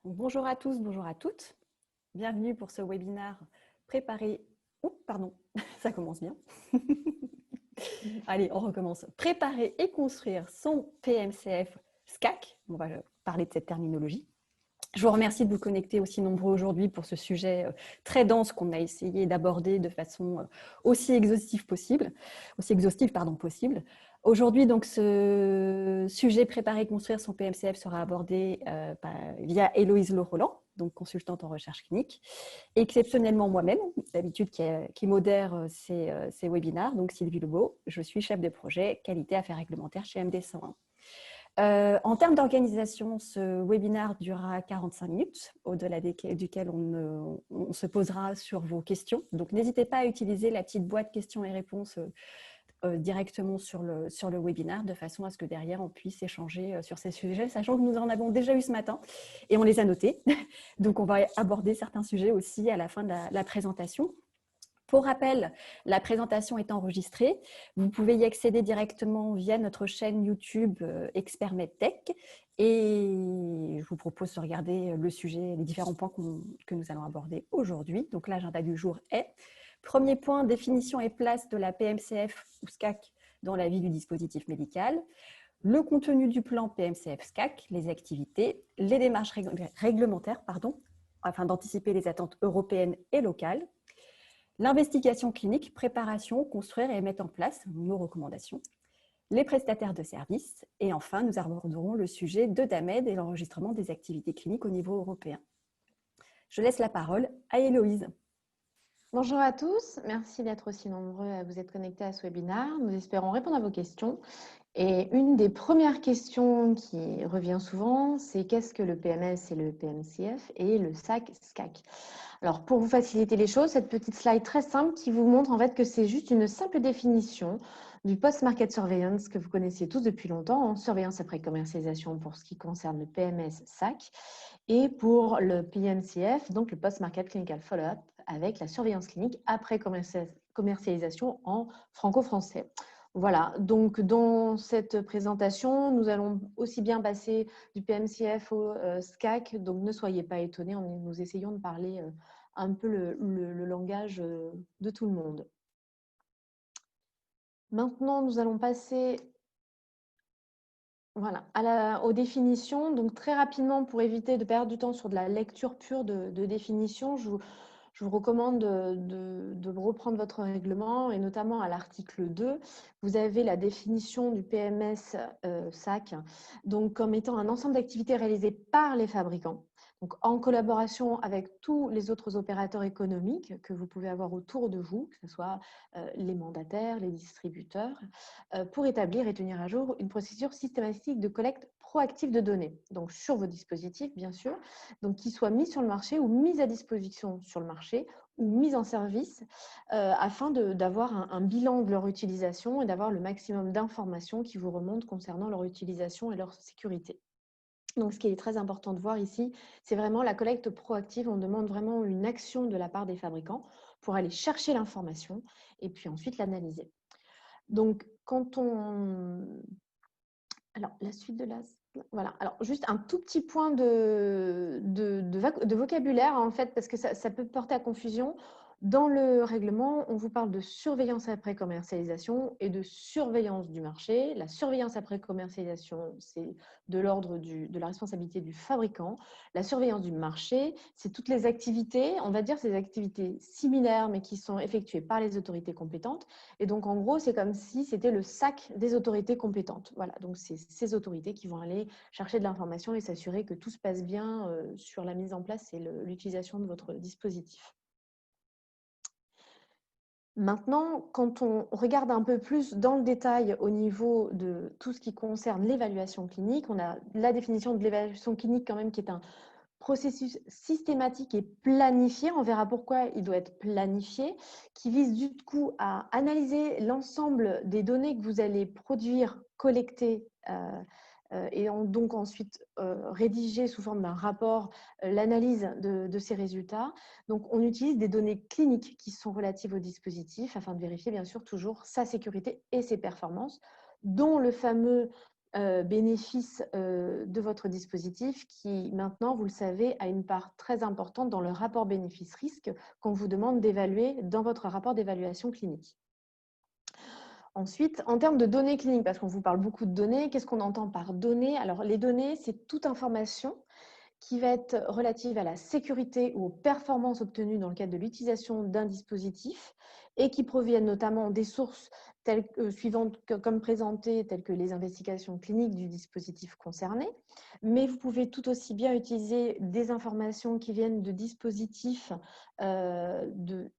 Bonjour à tous, bonjour à toutes. Bienvenue pour ce webinaire préparer. Oh, pardon, ça commence bien. Allez, on recommence. Préparer et construire son PMCF SCAC. On va parler de cette terminologie. Je vous remercie de vous connecter aussi nombreux aujourd'hui pour ce sujet très dense qu'on a essayé d'aborder de façon aussi exhaustive possible. Aujourd'hui, donc, ce sujet préparer et construire son PMCF sera abordé via Héloïse Le-Roland, donc consultante en recherche clinique, et exceptionnellement moi-même, d'habitude qui modère ces webinaires, donc Sylvie Lebeau. Je suis chef de projet qualité affaires réglementaires chez MD101. En termes d'organisation, ce webinaire durera 45 minutes, au-delà duquel on se posera sur vos questions. Donc, n'hésitez pas à utiliser la petite boîte questions et réponses directement sur le webinaire, de façon à ce que derrière, on puisse échanger sur ces sujets, sachant que nous en avons déjà eu ce matin et on les a notés. Donc, on va aborder certains sujets aussi à la fin de la présentation. Pour rappel, la présentation est enregistrée. Vous pouvez y accéder directement via notre chaîne YouTube Expert MedTech. Et je vous propose de regarder le sujet, les différents points que nous allons aborder aujourd'hui. Donc, l'agenda du jour est: premier point, définition et place de la PMCF ou SCAC dans la vie du dispositif médical. Le contenu du plan PMCF SCAC, les activités, les démarches réglementaires, afin d'anticiper les attentes européennes et locales. L'investigation clinique, préparation, construire et mettre en place nos recommandations. Les prestataires de services. Et enfin, nous aborderons le sujet de DAMED et l'enregistrement des activités cliniques au niveau européen. Je laisse la parole à Héloïse. Bonjour à tous, merci d'être aussi nombreux à vous être connectés à ce webinaire. Nous espérons répondre à vos questions. Et une des premières questions qui revient souvent, c'est qu'est-ce que le PMS et le PMCF et le SAC-SCAC? Alors, pour vous faciliter les choses, cette petite slide très simple qui vous montre en fait que c'est juste une simple définition du post-market surveillance que vous connaissiez tous depuis longtemps, en surveillance après commercialisation pour ce qui concerne le PMS-SAC, et pour le PMCF, donc le post-market clinical follow-up, avec la surveillance clinique après commercialisation en franco-français. Voilà, donc dans cette présentation, nous allons aussi bien passer du PMCF au SCAC, donc ne soyez pas étonnés, nous essayons de parler un peu le langage de tout le monde. Maintenant, nous allons passer aux définitions. Donc très rapidement, pour éviter de perdre du temps sur de la lecture pure de définitions, je vous recommande de reprendre votre règlement, et notamment à l'article 2, vous avez la définition du PMS SAC, donc comme étant un ensemble d'activités réalisées par les fabricants, donc en collaboration avec tous les autres opérateurs économiques que vous pouvez avoir autour de vous, que ce soit les mandataires, les distributeurs, pour établir et tenir à jour une procédure systématique de collecte proactive de données, donc sur vos dispositifs bien sûr, donc qui soient mis sur le marché ou mis à disposition sur le marché ou mis en service afin d'avoir un bilan de leur utilisation et d'avoir le maximum d'informations qui vous remontent concernant leur utilisation et leur sécurité. Donc, ce qui est très important de voir ici, c'est vraiment la collecte proactive. On demande vraiment une action de la part des fabricants pour aller chercher l'information et puis ensuite l'analyser. Donc, alors, la suite de la... Voilà. Alors, juste un tout petit point de vocabulaire, en fait, parce que ça peut porter à confusion. Dans le règlement, on vous parle de surveillance après commercialisation et de surveillance du marché. La surveillance après commercialisation, c'est de l'ordre de la responsabilité du fabricant. La surveillance du marché, c'est toutes les activités, on va dire ces activités similaires, mais qui sont effectuées par les autorités compétentes. Et donc, en gros, c'est comme si c'était le SAC des autorités compétentes. Voilà, donc c'est ces autorités qui vont aller chercher de l'information et s'assurer que tout se passe bien sur la mise en place et l'utilisation de votre dispositif. Maintenant, quand on regarde un peu plus dans le détail au niveau de tout ce qui concerne l'évaluation clinique, on a la définition de l'évaluation clinique quand même qui est un processus systématique et planifié, on verra pourquoi il doit être planifié, qui vise du coup à analyser l'ensemble des données que vous allez produire, collecter et donc ensuite rédiger sous forme d'un rapport l'analyse de ces résultats. Donc on utilise des données cliniques qui sont relatives au dispositif afin de vérifier bien sûr toujours sa sécurité et ses performances, dont le fameux bénéfices de votre dispositif qui, maintenant, vous le savez, a une part très importante dans le rapport bénéfice-risque qu'on vous demande d'évaluer dans votre rapport d'évaluation clinique. Ensuite, en termes de données cliniques, parce qu'on vous parle beaucoup de données, qu'est-ce qu'on entend par données? Alors, les données, c'est toute information qui va être relative à la sécurité ou aux performances obtenues dans le cadre de l'utilisation d'un dispositif et qui proviennent notamment des sources suivantes comme présentées, telles que les investigations cliniques du dispositif concerné. Mais vous pouvez tout aussi bien utiliser des informations qui viennent de dispositifs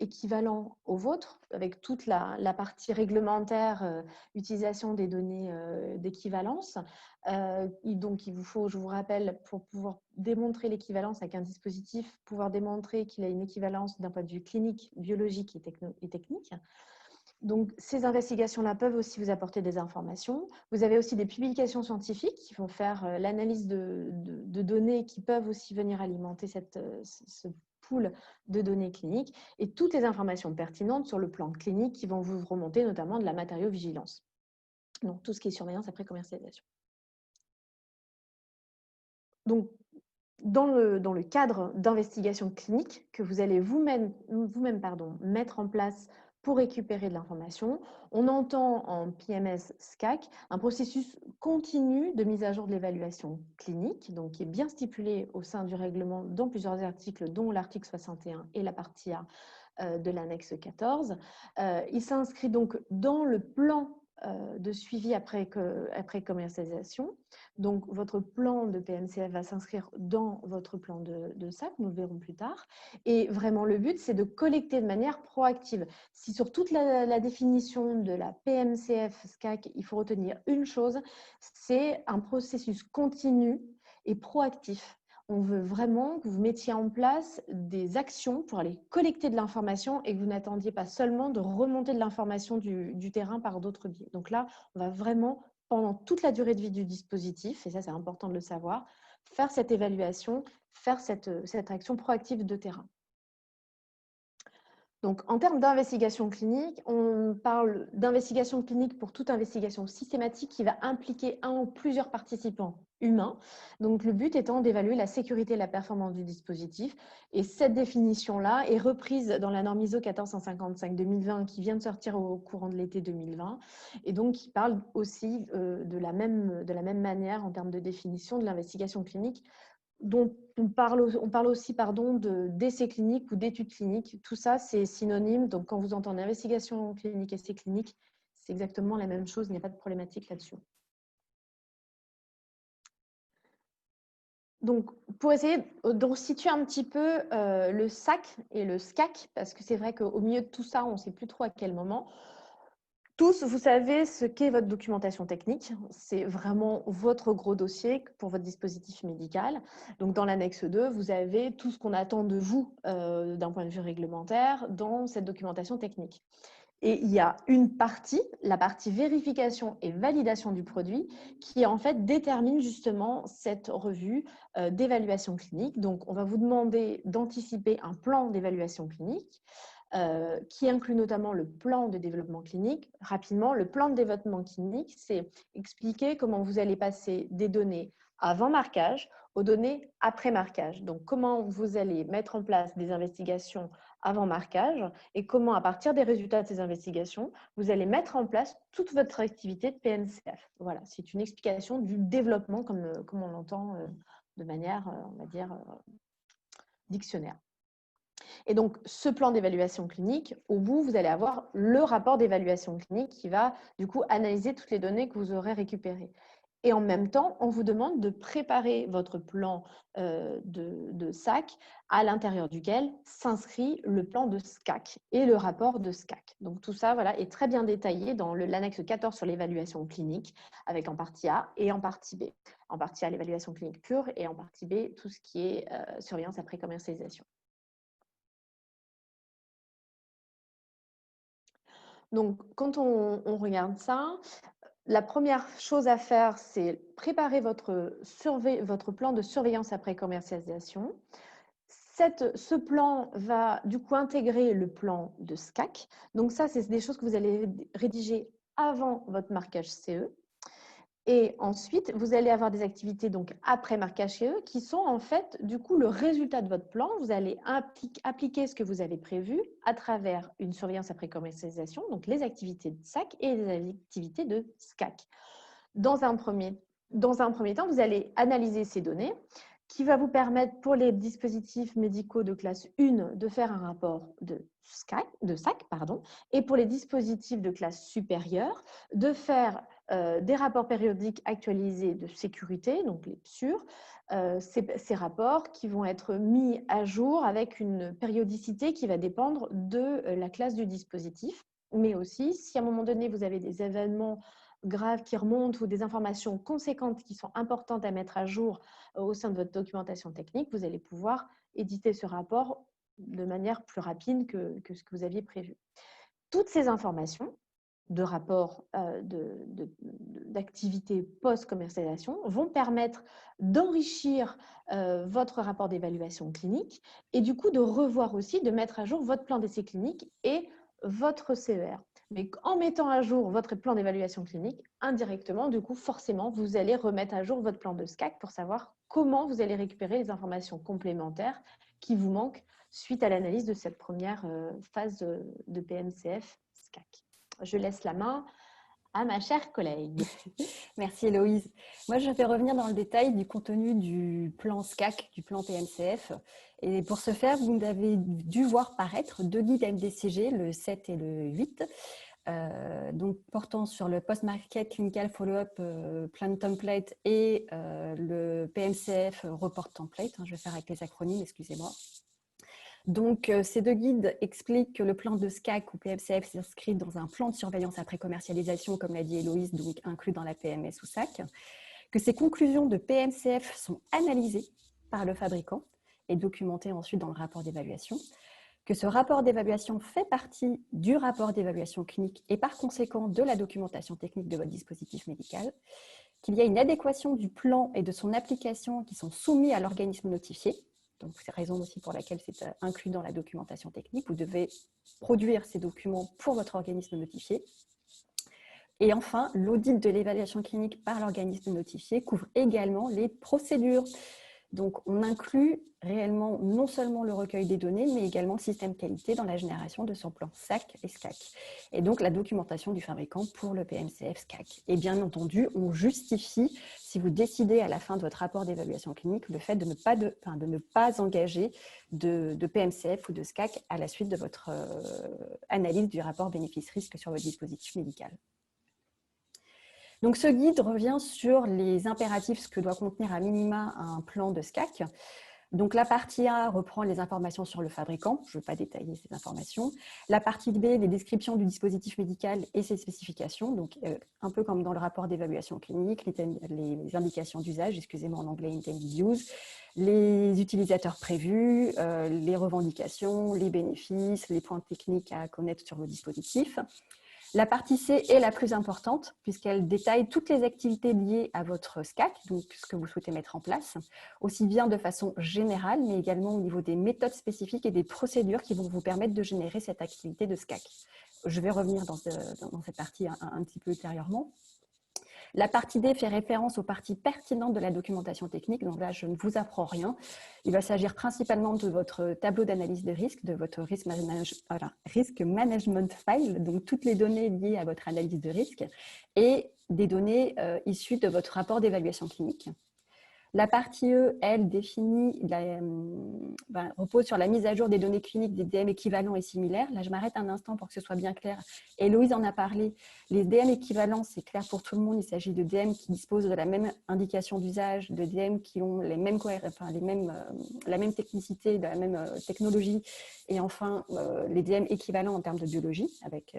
équivalents aux vôtres, avec toute la partie réglementaire, utilisation des données d'équivalence. Donc, il vous faut, je vous rappelle, pour pouvoir démontrer l'équivalence avec un dispositif, pouvoir démontrer qu'il a une équivalence d'un point de vue clinique, biologique et technique. Donc, ces investigations-là peuvent aussi vous apporter des informations. Vous avez aussi des publications scientifiques qui vont faire l'analyse de données qui peuvent aussi venir alimenter ce pool de données cliniques et toutes les informations pertinentes sur le plan clinique qui vont vous remonter notamment de la matériovigilance. Donc, tout ce qui est surveillance après commercialisation. Donc, dans le cadre d'investigation clinique que vous allez vous-même mettre en place pour récupérer de l'information, on entend en PMS SCAC un processus continu de mise à jour de l'évaluation clinique, donc qui est bien stipulé au sein du règlement dans plusieurs articles, dont l'article 61 et la partie A de l'annexe 14. Il s'inscrit donc dans le plan de suivi après commercialisation. Donc, votre plan de PMCF va s'inscrire dans votre plan de SAC, nous le verrons plus tard. Et vraiment, le but, c'est de collecter de manière proactive. Si sur toute la définition de la PMCF SCAC, il faut retenir une chose, c'est un processus continu et proactif. On veut vraiment que vous mettiez en place des actions pour aller collecter de l'information et que vous n'attendiez pas seulement de remonter de l'information du terrain par d'autres biais. Donc là, on va vraiment, pendant toute la durée de vie du dispositif, et ça c'est important de le savoir, faire cette évaluation, faire cette action proactive de terrain. Donc, en termes d'investigation clinique, on parle d'investigation clinique pour toute investigation systématique qui va impliquer un ou plusieurs participants humains. Donc, le but étant d'évaluer la sécurité et la performance du dispositif. Et cette définition-là est reprise dans la norme ISO 14155-2020 qui vient de sortir au courant de l'été 2020 et donc qui parle aussi de la même manière en termes de définition de l'investigation clinique dont on parle aussi d'essais cliniques ou d'études cliniques. Tout ça, c'est synonyme. Donc, quand vous entendez investigation clinique, essais cliniques, c'est exactement la même chose. Il n'y a pas de problématique là-dessus. Donc, pour essayer de resituer un petit peu le SAC et le SCAC, parce que c'est vrai qu'au milieu de tout ça, on ne sait plus trop à quel moment. Tous, vous savez ce qu'est votre documentation technique. C'est vraiment votre gros dossier pour votre dispositif médical. Donc, dans l'annexe 2, vous avez tout ce qu'on attend de vous d'un point de vue réglementaire dans cette documentation technique. Et il y a une partie, la partie vérification et validation du produit, qui en fait détermine justement cette revue d'évaluation clinique. Donc, on va vous demander d'anticiper un plan d'évaluation clinique qui inclut notamment le plan de développement clinique. Rapidement, le plan de développement clinique, c'est expliquer comment vous allez passer des données avant marquage aux données après marquage. Donc, comment vous allez mettre en place des investigations avant marquage et comment, à partir des résultats de ces investigations, vous allez mettre en place toute votre activité de PMCF. Voilà, c'est une explication du développement comme on l'entend de manière, on va dire, dictionnaire. Et donc, ce plan d'évaluation clinique, au bout, vous allez avoir le rapport d'évaluation clinique qui va, du coup, analyser toutes les données que vous aurez récupérées. Et en même temps, on vous demande de préparer votre plan de SAC à l'intérieur duquel s'inscrit le plan de SCAC et le rapport de SCAC. Donc, tout ça voilà, est très bien détaillé dans l'annexe 14 sur l'évaluation clinique, avec en partie A et en partie B. En partie A, l'évaluation clinique pure et en partie B, tout ce qui est surveillance après commercialisation. Donc, quand on regarde ça, la première chose à faire, c'est préparer votre plan de surveillance après commercialisation. Ce plan va du coup intégrer le plan de SCAC. Donc ça, c'est des choses que vous allez rédiger avant votre marquage CE. Et ensuite, vous allez avoir des activités donc après marquage CE qui sont en fait du coup le résultat de votre plan. Vous allez appliquer ce que vous avez prévu à travers une surveillance après commercialisation, donc les activités de SAC et les activités de SCAC. Dans un premier temps, vous allez analyser ces données qui va vous permettre pour les dispositifs médicaux de classe 1 de faire un rapport de SAC, et pour les dispositifs de classe supérieure de faire des rapports périodiques actualisés de sécurité, donc les PSUR, ces rapports qui vont être mis à jour avec une périodicité qui va dépendre de la classe du dispositif, mais aussi si à un moment donné vous avez des événements graves qui remontent ou des informations conséquentes qui sont importantes à mettre à jour au sein de votre documentation technique, vous allez pouvoir éditer ce rapport de manière plus rapide que ce que vous aviez prévu. Toutes ces informations de rapport d'activité post-commercialisation vont permettre d'enrichir votre rapport d'évaluation clinique et du coup de revoir aussi, de mettre à jour votre plan d'essai clinique et votre CER. Mais en mettant à jour votre plan d'évaluation clinique, indirectement, du coup, forcément, vous allez remettre à jour votre plan de SCAC pour savoir comment vous allez récupérer les informations complémentaires qui vous manquent suite à l'analyse de cette première phase de PMCF SCAC. Je laisse la main à ma chère collègue. Merci Héloïse. Moi, je vais revenir dans le détail du contenu du plan SCAC, du plan PMCF. Et pour ce faire, vous avez dû voir paraître 2 guides MDCG, le 7 et le 8, donc portant sur le Post-Market Clinical Follow-up Plan Template et le PMCF Report Template. Je vais faire avec les acronymes, excusez-moi. Donc, ces 2 guides expliquent que le plan de SCAC ou PMCF s'inscrit dans un plan de surveillance après commercialisation, comme l'a dit Héloïse, donc inclus dans la PMS ou SAC, que ces conclusions de PMCF sont analysées par le fabricant et documentées ensuite dans le rapport d'évaluation, que ce rapport d'évaluation fait partie du rapport d'évaluation clinique et par conséquent de la documentation technique de votre dispositif médical, qu'il y a une adéquation du plan et de son application qui sont soumis à l'organisme notifié. Donc, c'est la raison aussi pour laquelle c'est inclus dans la documentation technique. Vous devez produire ces documents pour votre organisme notifié. Et enfin, l'audit de l'évaluation clinique par l'organisme notifié couvre également les procédures. Donc, on inclut réellement non seulement le recueil des données, mais également le système qualité dans la génération de son plan SAC et SCAC. Et donc, la documentation du fabricant pour le PMCF SCAC. Et bien entendu, on justifie, si vous décidez à la fin de votre rapport d'évaluation clinique, le fait de ne pas engager de PMCF ou de SCAC à la suite de votre analyse du rapport bénéfice-risque sur votre dispositif médical. Donc, ce guide revient sur les impératifs, ce que doit contenir à minima un plan de SCAC. Donc, la partie A reprend les informations sur le fabricant. Je ne vais pas détailler ces informations. La partie B, les descriptions du dispositif médical et ses spécifications. Donc, un peu comme dans le rapport d'évaluation clinique, les indications d'usage, excusez-moi en anglais, intended use, les utilisateurs prévus, les revendications, les bénéfices, les points techniques à connaître sur le dispositif. La partie C est la plus importante puisqu'elle détaille toutes les activités liées à votre SCAC, donc ce que vous souhaitez mettre en place, aussi bien de façon générale, mais également au niveau des méthodes spécifiques et des procédures qui vont vous permettre de générer cette activité de SCAC. Je vais revenir dans cette partie un petit peu ultérieurement. La partie D fait référence aux parties pertinentes de la documentation technique. Donc là, je ne vous apprends rien. Il va s'agir principalement de votre tableau d'analyse de risque, de votre risk management file, donc toutes les données liées à votre analyse de risque et des données issues de votre rapport d'évaluation clinique. La partie E, elle, repose sur la mise à jour des données cliniques des DM équivalents et similaires. Là, je m'arrête un instant pour que ce soit bien clair. Héloïse en a parlé. Les DM équivalents, c'est clair pour tout le monde. Il s'agit de DM qui disposent de la même indication d'usage, de DM qui ont la même technicité, de la même technologie. Et enfin, les DM équivalents en termes de biologie, avec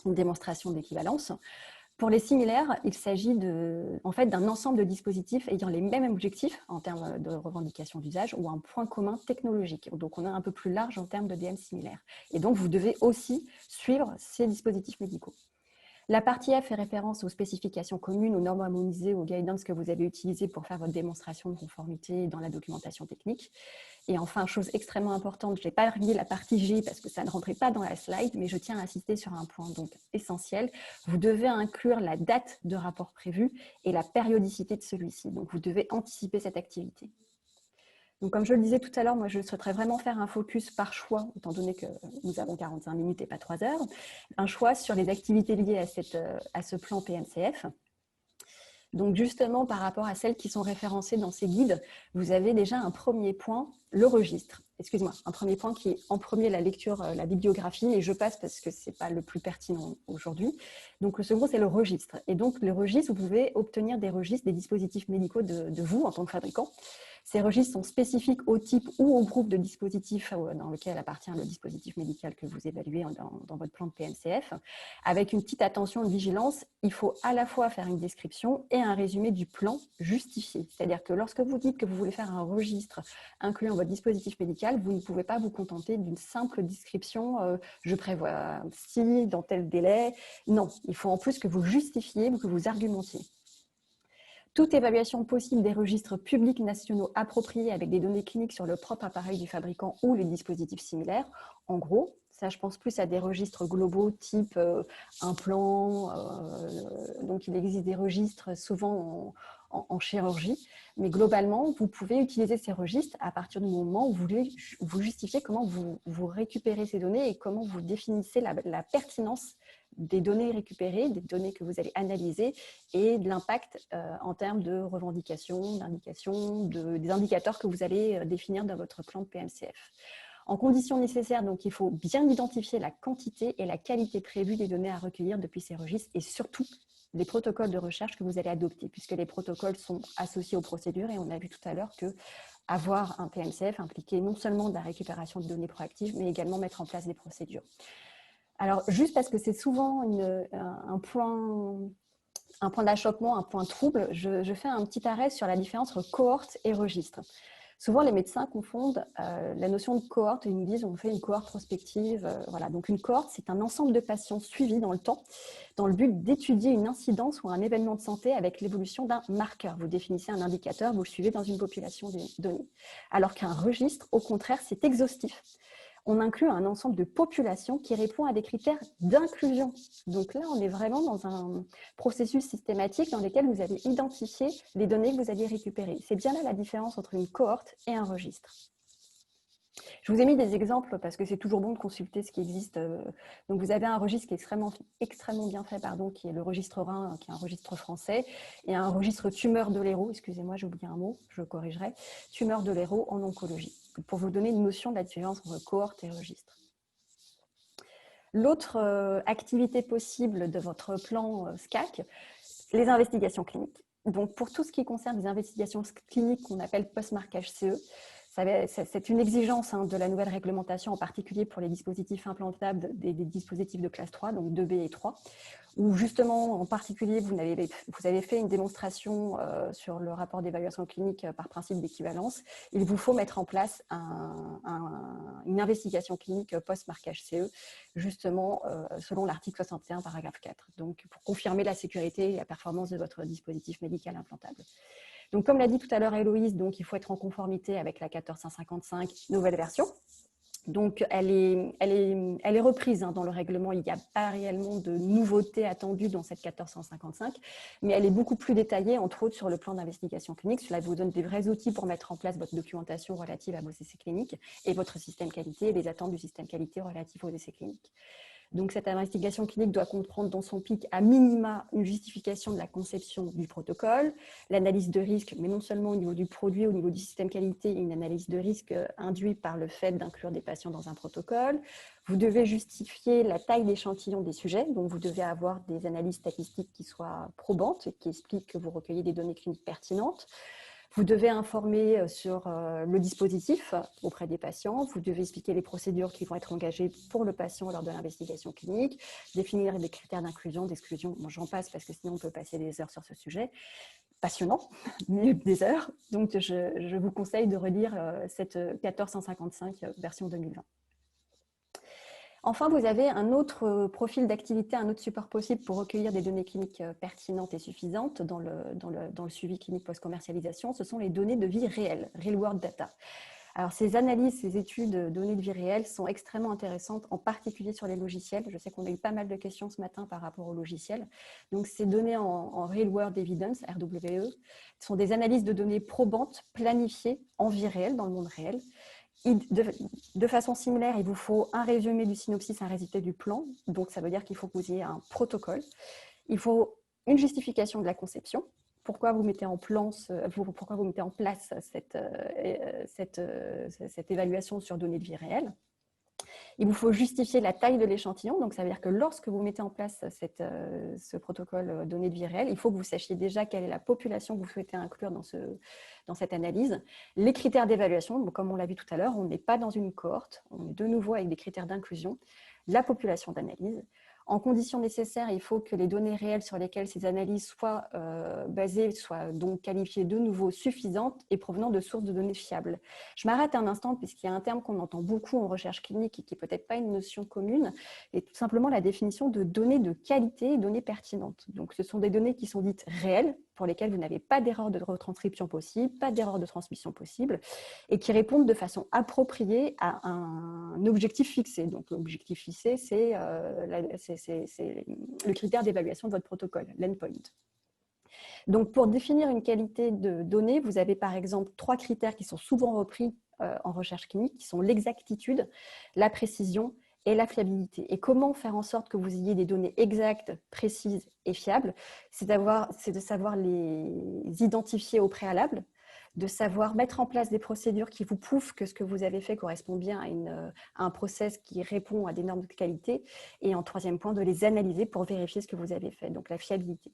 une démonstration d'équivalence. Pour les similaires, il s'agit d'un ensemble de dispositifs ayant les mêmes objectifs en termes de revendication d'usage ou un point commun technologique. Donc, on est un peu plus large en termes de DM similaires. Et donc, vous devez aussi suivre ces dispositifs médicaux. La partie F fait référence aux spécifications communes, aux normes harmonisées, aux guidance que vous avez utilisées pour faire votre démonstration de conformité dans la documentation technique. Et enfin, chose extrêmement importante, je n'ai pas mis la partie G parce que ça ne rentrait pas dans la slide, mais je tiens à insister sur un point donc essentiel. Vous devez inclure la date de rapport prévu et la périodicité de celui-ci. Donc, vous devez anticiper cette activité. Donc, comme je le disais tout à l'heure, moi, je souhaiterais vraiment faire un focus par choix, étant donné que nous avons 45 minutes et pas 3 heures, un choix sur les activités liées à ce plan PMCF. Donc, justement, par rapport à celles qui sont référencées dans ces guides, vous avez déjà un premier point, le registre. Excusez-moi, un premier point qui est en premier la lecture, la bibliographie, et je passe parce que ce n'est pas le plus pertinent aujourd'hui. Donc, le second, c'est le registre. Et donc, le registre, vous pouvez obtenir des registres, des dispositifs médicaux de vous en tant que fabricant. Ces registres sont spécifiques au type ou au groupe de dispositifs dans lequel appartient le dispositif médical que vous évaluez dans votre plan de PMCF. Avec une petite attention, une vigilance, il faut à la fois faire une description et un résumé du plan justifié. C'est-à-dire que lorsque vous dites que vous voulez faire un registre incluant votre dispositif médical, vous ne pouvez pas vous contenter d'une simple description je prévois si, dans tel délai. Non, il faut en plus que vous justifiez, que vous argumentiez. Toute évaluation possible des registres publics nationaux appropriés avec des données cliniques sur le propre appareil du fabricant ou les dispositifs similaires. En gros, ça je pense plus à des registres globaux type implant, donc il existe des registres souvent en chirurgie, mais globalement, vous pouvez utiliser ces registres à partir du moment où vous justifiez comment vous récupérez ces données et comment vous définissez la pertinence des données récupérées, des données que vous allez analyser et de l'impact en termes de revendications, d'indications, des indicateurs que vous allez définir dans votre plan de PMCF. En conditions nécessaires, donc, il faut bien identifier la quantité et la qualité prévue des données à recueillir depuis ces registres et surtout les protocoles de recherche que vous allez adopter, puisque les protocoles sont associés aux procédures et on a vu tout à l'heure que avoir un PMCF impliquait non seulement de la récupération de données proactives, mais également mettre en place des procédures. Alors, juste parce que c'est souvent un point d'achoppement, un point trouble, je fais un petit arrêt sur la différence entre cohorte et registre. Souvent, les médecins confondent la notion de cohorte et ils nous disent on fait une cohorte prospective. Voilà. Donc, une cohorte, c'est un ensemble de patients suivis dans le temps dans le but d'étudier une incidence ou un événement de santé avec l'évolution d'un marqueur. Vous définissez un indicateur, vous le suivez dans une population donnée. Alors qu'un registre, au contraire, c'est exhaustif. On inclut un ensemble de populations qui répond à des critères d'inclusion. Donc là, on est vraiment dans un processus systématique dans lequel vous allez identifier les données que vous allez récupérer. C'est bien là la différence entre une cohorte et un registre. Je vous ai mis des exemples parce que c'est toujours bon de consulter ce qui existe. Donc, vous avez un registre qui est extrêmement bien fait, qui est le registre rein, qui est un registre français, et un registre tumeur de l'Hérault, excusez-moi, j'ai oublié un mot, je corrigerai, tumeur de l'Hérault en oncologie, pour vous donner une notion de la différence entre cohorte et registre. L'autre activité possible de votre plan SCAC, les investigations cliniques. Donc, pour tout ce qui concerne les investigations cliniques qu'on appelle post-marquage CE, c'est une exigence de la nouvelle réglementation, en particulier pour les dispositifs implantables des dispositifs de classe 3, donc 2B et 3, où justement, en particulier, vous avez fait une démonstration sur le rapport d'évaluation clinique par principe d'équivalence. Il vous faut mettre en place une investigation clinique post-marquage CE, justement selon l'article 61, paragraphe 4, donc pour confirmer la sécurité et la performance de votre dispositif médical implantable. Donc, comme l'a dit tout à l'heure Héloïse, donc, il faut être en conformité avec la 14155 nouvelle version. Donc, elle est reprise dans le règlement. Il n'y a pas réellement de nouveautés attendues dans cette 14155, mais elle est beaucoup plus détaillée, entre autres sur le plan d'investigation clinique. Cela vous donne des vrais outils pour mettre en place votre documentation relative à vos essais cliniques et votre système qualité et les attentes du système qualité relatif aux essais cliniques. Donc, cette investigation clinique doit comprendre dans son pic à minima une justification de la conception du protocole, l'analyse de risque, mais non seulement au niveau du produit, au niveau du système qualité, une analyse de risque induite par le fait d'inclure des patients dans un protocole. Vous devez justifier la taille d'échantillon des sujets, donc vous devez avoir des analyses statistiques qui soient probantes et qui expliquent que vous recueillez des données cliniques pertinentes. Vous devez informer sur le dispositif auprès des patients. Vous devez expliquer les procédures qui vont être engagées pour le patient lors de l'investigation clinique, définir les critères d'inclusion, d'exclusion. Bon, j'en passe parce que sinon on peut passer des heures sur ce sujet. Passionnant, mais des heures. Donc, je vous conseille de relire cette 14155 version 2020. Enfin, vous avez un autre profil d'activité, un autre support possible pour recueillir des données cliniques pertinentes et suffisantes dans le suivi clinique post-commercialisation. Ce sont les données de vie réelle, real-world data. Alors, ces analyses, ces études de données de vie réelle sont extrêmement intéressantes, en particulier sur les logiciels. Je sais qu'on a eu pas mal de questions ce matin par rapport aux logiciels. Donc, ces données en Real World Evidence, RWE, sont des analyses de données probantes, planifiées en vie réelle, dans le monde réel. De façon similaire, il vous faut un résumé du synopsis, un résumé du plan. Donc, ça veut dire qu'il faut que vous ayez un protocole. Il faut une justification de la conception. Pourquoi vous mettez en place cette évaluation sur données de vie réelle. Il vous faut justifier la taille de l'échantillon. Donc, ça veut dire que lorsque vous mettez en place ce protocole données de vie réelle, il faut que vous sachiez déjà quelle est la population que vous souhaitez inclure dans cette analyse. Les critères d'évaluation, comme on l'a vu tout à l'heure, on n'est pas dans une cohorte, on est de nouveau avec des critères d'inclusion. La population d'analyse. En conditions nécessaires, il faut que les données réelles sur lesquelles ces analyses soient basées soient donc qualifiées de nouveau suffisantes et provenant de sources de données fiables. Je m'arrête un instant puisqu'il y a un terme qu'on entend beaucoup en recherche clinique et qui n'est peut-être pas une notion commune, et tout simplement la définition de données de qualité et données pertinentes. Donc, ce sont des données qui sont dites réelles, pour lesquelles vous n'avez pas d'erreur de retranscription possible, pas d'erreur de transmission possible, et qui répondent de façon appropriée à un objectif fixé. Donc, l'objectif fixé, c'est le critère d'évaluation de votre protocole, l'endpoint. Donc, pour définir une qualité de données, vous avez par exemple 3 critères qui sont souvent repris en recherche clinique, qui sont l'exactitude, la précision et la fiabilité. Et comment faire en sorte que vous ayez des données exactes, précises et fiables? C'est de savoir les identifier au préalable, de savoir mettre en place des procédures qui vous prouvent que ce que vous avez fait correspond bien à un process qui répond à des normes de qualité. Et en troisième point, de les analyser pour vérifier ce que vous avez fait, donc la fiabilité.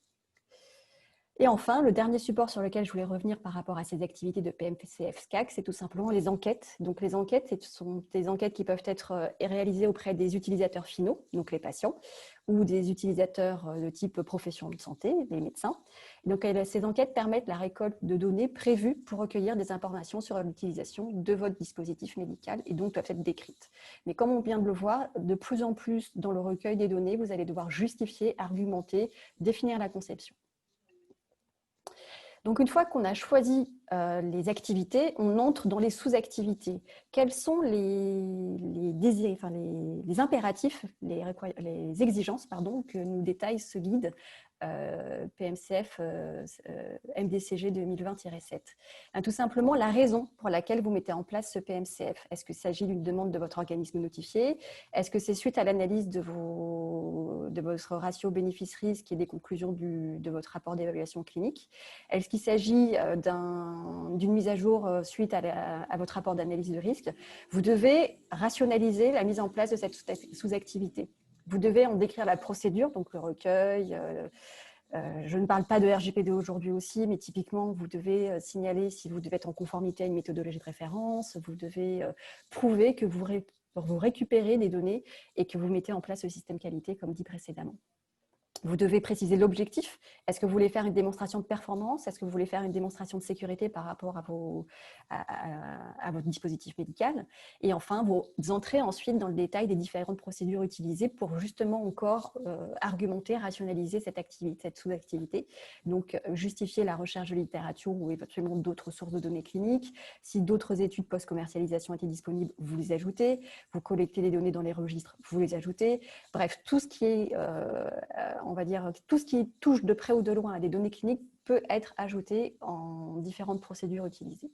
Et enfin, le dernier support sur lequel je voulais revenir par rapport à ces activités de PMCF-SCAC, c'est tout simplement les enquêtes. Donc, les enquêtes, ce sont des enquêtes qui peuvent être réalisées auprès des utilisateurs finaux, donc les patients, ou des utilisateurs de type profession de santé, les médecins. Donc, ces enquêtes permettent la récolte de données prévues pour recueillir des informations sur l'utilisation de votre dispositif médical et donc doivent être décrites. Mais comme on vient de le voir, de plus en plus dans le recueil des données, vous allez devoir justifier, argumenter, définir la conception. Donc, une fois qu'on a choisi les activités, on entre dans les sous-activités. Quels sont les impératifs, les exigences que nous détaille ce guide PMCF MDCG 2020-7? Tout simplement, la raison pour laquelle vous mettez en place ce PMCF. Est-ce qu'il s'agit d'une demande de votre organisme notifié? Est-ce que c'est suite à l'analyse de votre ratio bénéfice-risque et des conclusions de votre rapport d'évaluation clinique? Est-ce qu'il s'agit d'une mise à jour suite à votre rapport d'analyse de risque? Vous devez rationaliser la mise en place de cette sous-activité. Vous devez en décrire la procédure, donc le recueil. Je ne parle pas de RGPD aujourd'hui aussi, mais typiquement, vous devez signaler si vous devez être en conformité à une méthodologie de référence. Vous devez prouver que vous récupérez des données et que vous mettez en place le système qualité, comme dit précédemment. Vous devez préciser l'objectif. Est-ce que vous voulez faire une démonstration de performance? Est-ce que vous voulez faire une démonstration de sécurité par rapport à votre dispositif médical? Et enfin, vous entrez ensuite dans le détail des différentes procédures utilisées pour justement encore argumenter, rationaliser cette sous-activité. Donc, justifier la recherche de littérature ou éventuellement d'autres sources de données cliniques. Si d'autres études post-commercialisation étaient disponibles, vous les ajoutez. Vous collectez les données dans les registres, vous les ajoutez. Bref, tout ce qui est on va dire, tout ce qui touche de près ou de loin à des données cliniques peut être ajouté en différentes procédures utilisées.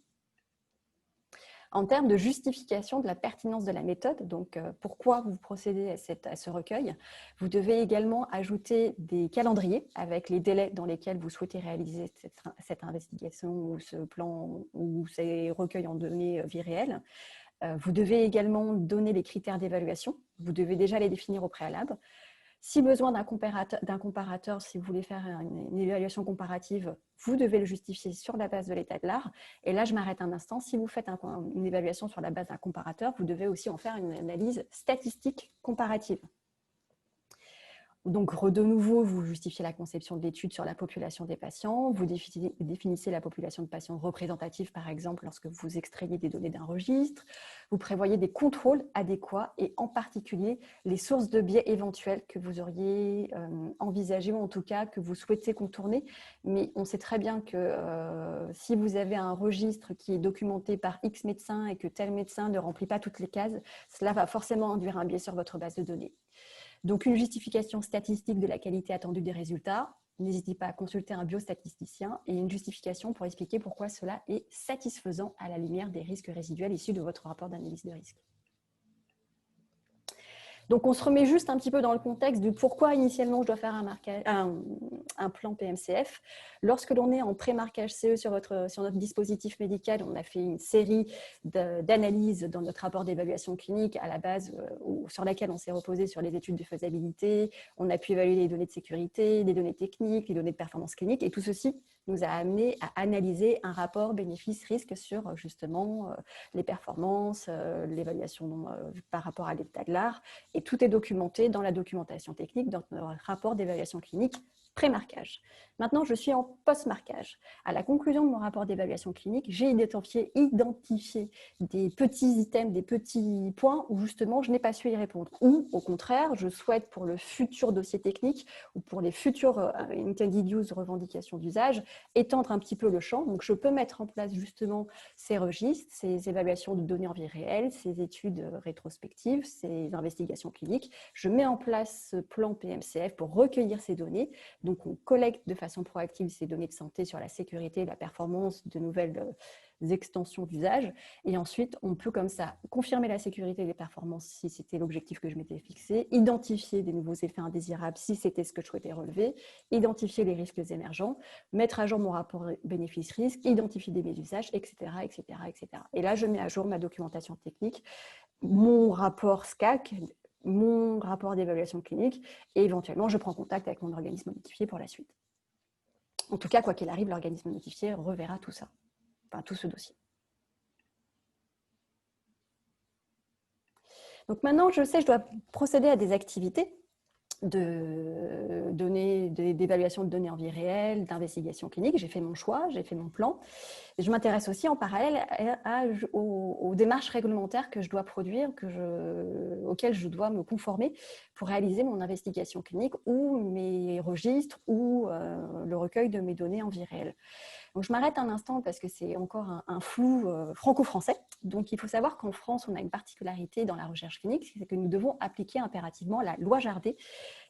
En termes de justification de la pertinence de la méthode, donc pourquoi vous procédez à ce recueil, vous devez également ajouter des calendriers avec les délais dans lesquels vous souhaitez réaliser cette investigation ou ce plan ou ces recueils en données vie réelle. Vous devez également donner les critères d'évaluation. Vous devez déjà les définir au préalable. Si besoin d'un comparateur, si vous voulez faire une évaluation comparative, vous devez le justifier sur la base de l'état de l'art. Et là, je m'arrête un instant. Si vous faites une évaluation sur la base d'un comparateur, vous devez aussi en faire une analyse statistique comparative. Donc, de nouveau, vous justifiez la conception de l'étude sur la population des patients. Vous définissez la population de patients représentatifs, par exemple, lorsque vous extrayez des données d'un registre. Vous prévoyez des contrôles adéquats et en particulier les sources de biais éventuelles que vous auriez envisagées ou en tout cas que vous souhaitez contourner. Mais on sait très bien que si vous avez un registre qui est documenté par X médecins et que tel médecin ne remplit pas toutes les cases, cela va forcément induire un biais sur votre base de données. Donc, une justification statistique de la qualité attendue des résultats. N'hésitez pas à consulter un biostatisticien et une justification pour expliquer pourquoi cela est satisfaisant à la lumière des risques résiduels issus de votre rapport d'analyse de risque. Donc, on se remet juste un petit peu dans le contexte de pourquoi initialement je dois faire un plan PMCF. Lorsque l'on est en pré-marquage CE sur notre dispositif médical, on a fait une série d'analyses dans notre rapport d'évaluation clinique à la base sur laquelle on s'est reposé sur les études de faisabilité. On a pu évaluer les données de sécurité, les données techniques, les données de performance clinique et tout ceci nous a amené à analyser un rapport bénéfice-risque sur justement les performances, l'évaluation par rapport à l'état de l'art. Et tout est documenté dans la documentation technique, dans notre rapport d'évaluation clinique pré-marquage. Maintenant, je suis en post-marquage. À la conclusion de mon rapport d'évaluation clinique, j'ai identifié des petits items, des petits points où justement je n'ai pas su y répondre. Ou au contraire, je souhaite pour le futur dossier technique ou pour les futures intended use revendications d'usage, étendre un petit peu le champ. Donc, je peux mettre en place justement ces registres, ces évaluations de données en vie réelle, ces études rétrospectives, ces investigations cliniques. Je mets en place ce plan PMCF pour recueillir ces données. Donc, on collecte de façon proactive ces données de santé sur la sécurité et la performance de nouvelles extensions d'usage. Et ensuite, on peut comme ça confirmer la sécurité et les performances si c'était l'objectif que je m'étais fixé, identifier des nouveaux effets indésirables si c'était ce que je souhaitais relever, identifier les risques émergents, mettre à jour mon rapport bénéfice-risque, identifier des mésusages, etc., etc., etc. Et là, je mets à jour ma documentation technique, mon rapport SCAC, mon rapport d'évaluation clinique et éventuellement, je prends contact avec mon organisme notifié pour la suite. En tout cas, quoi qu'il arrive, l'organisme notifié reverra tout ça, enfin tout ce dossier. Donc maintenant, je sais, je dois procéder à des activités d'évaluation de données en vie réelle, d'investigation clinique. J'ai fait mon choix, j'ai fait mon plan. Je m'intéresse aussi en parallèle aux démarches réglementaires que je dois produire, auxquelles je dois me conformer pour réaliser mon investigation clinique ou mes registres ou le recueil de mes données en vie réelle. Donc, je m'arrête un instant parce que c'est encore un flou franco-français. Donc, il faut savoir qu'en France, on a une particularité dans la recherche clinique, c'est que nous devons appliquer impérativement la loi Jardé,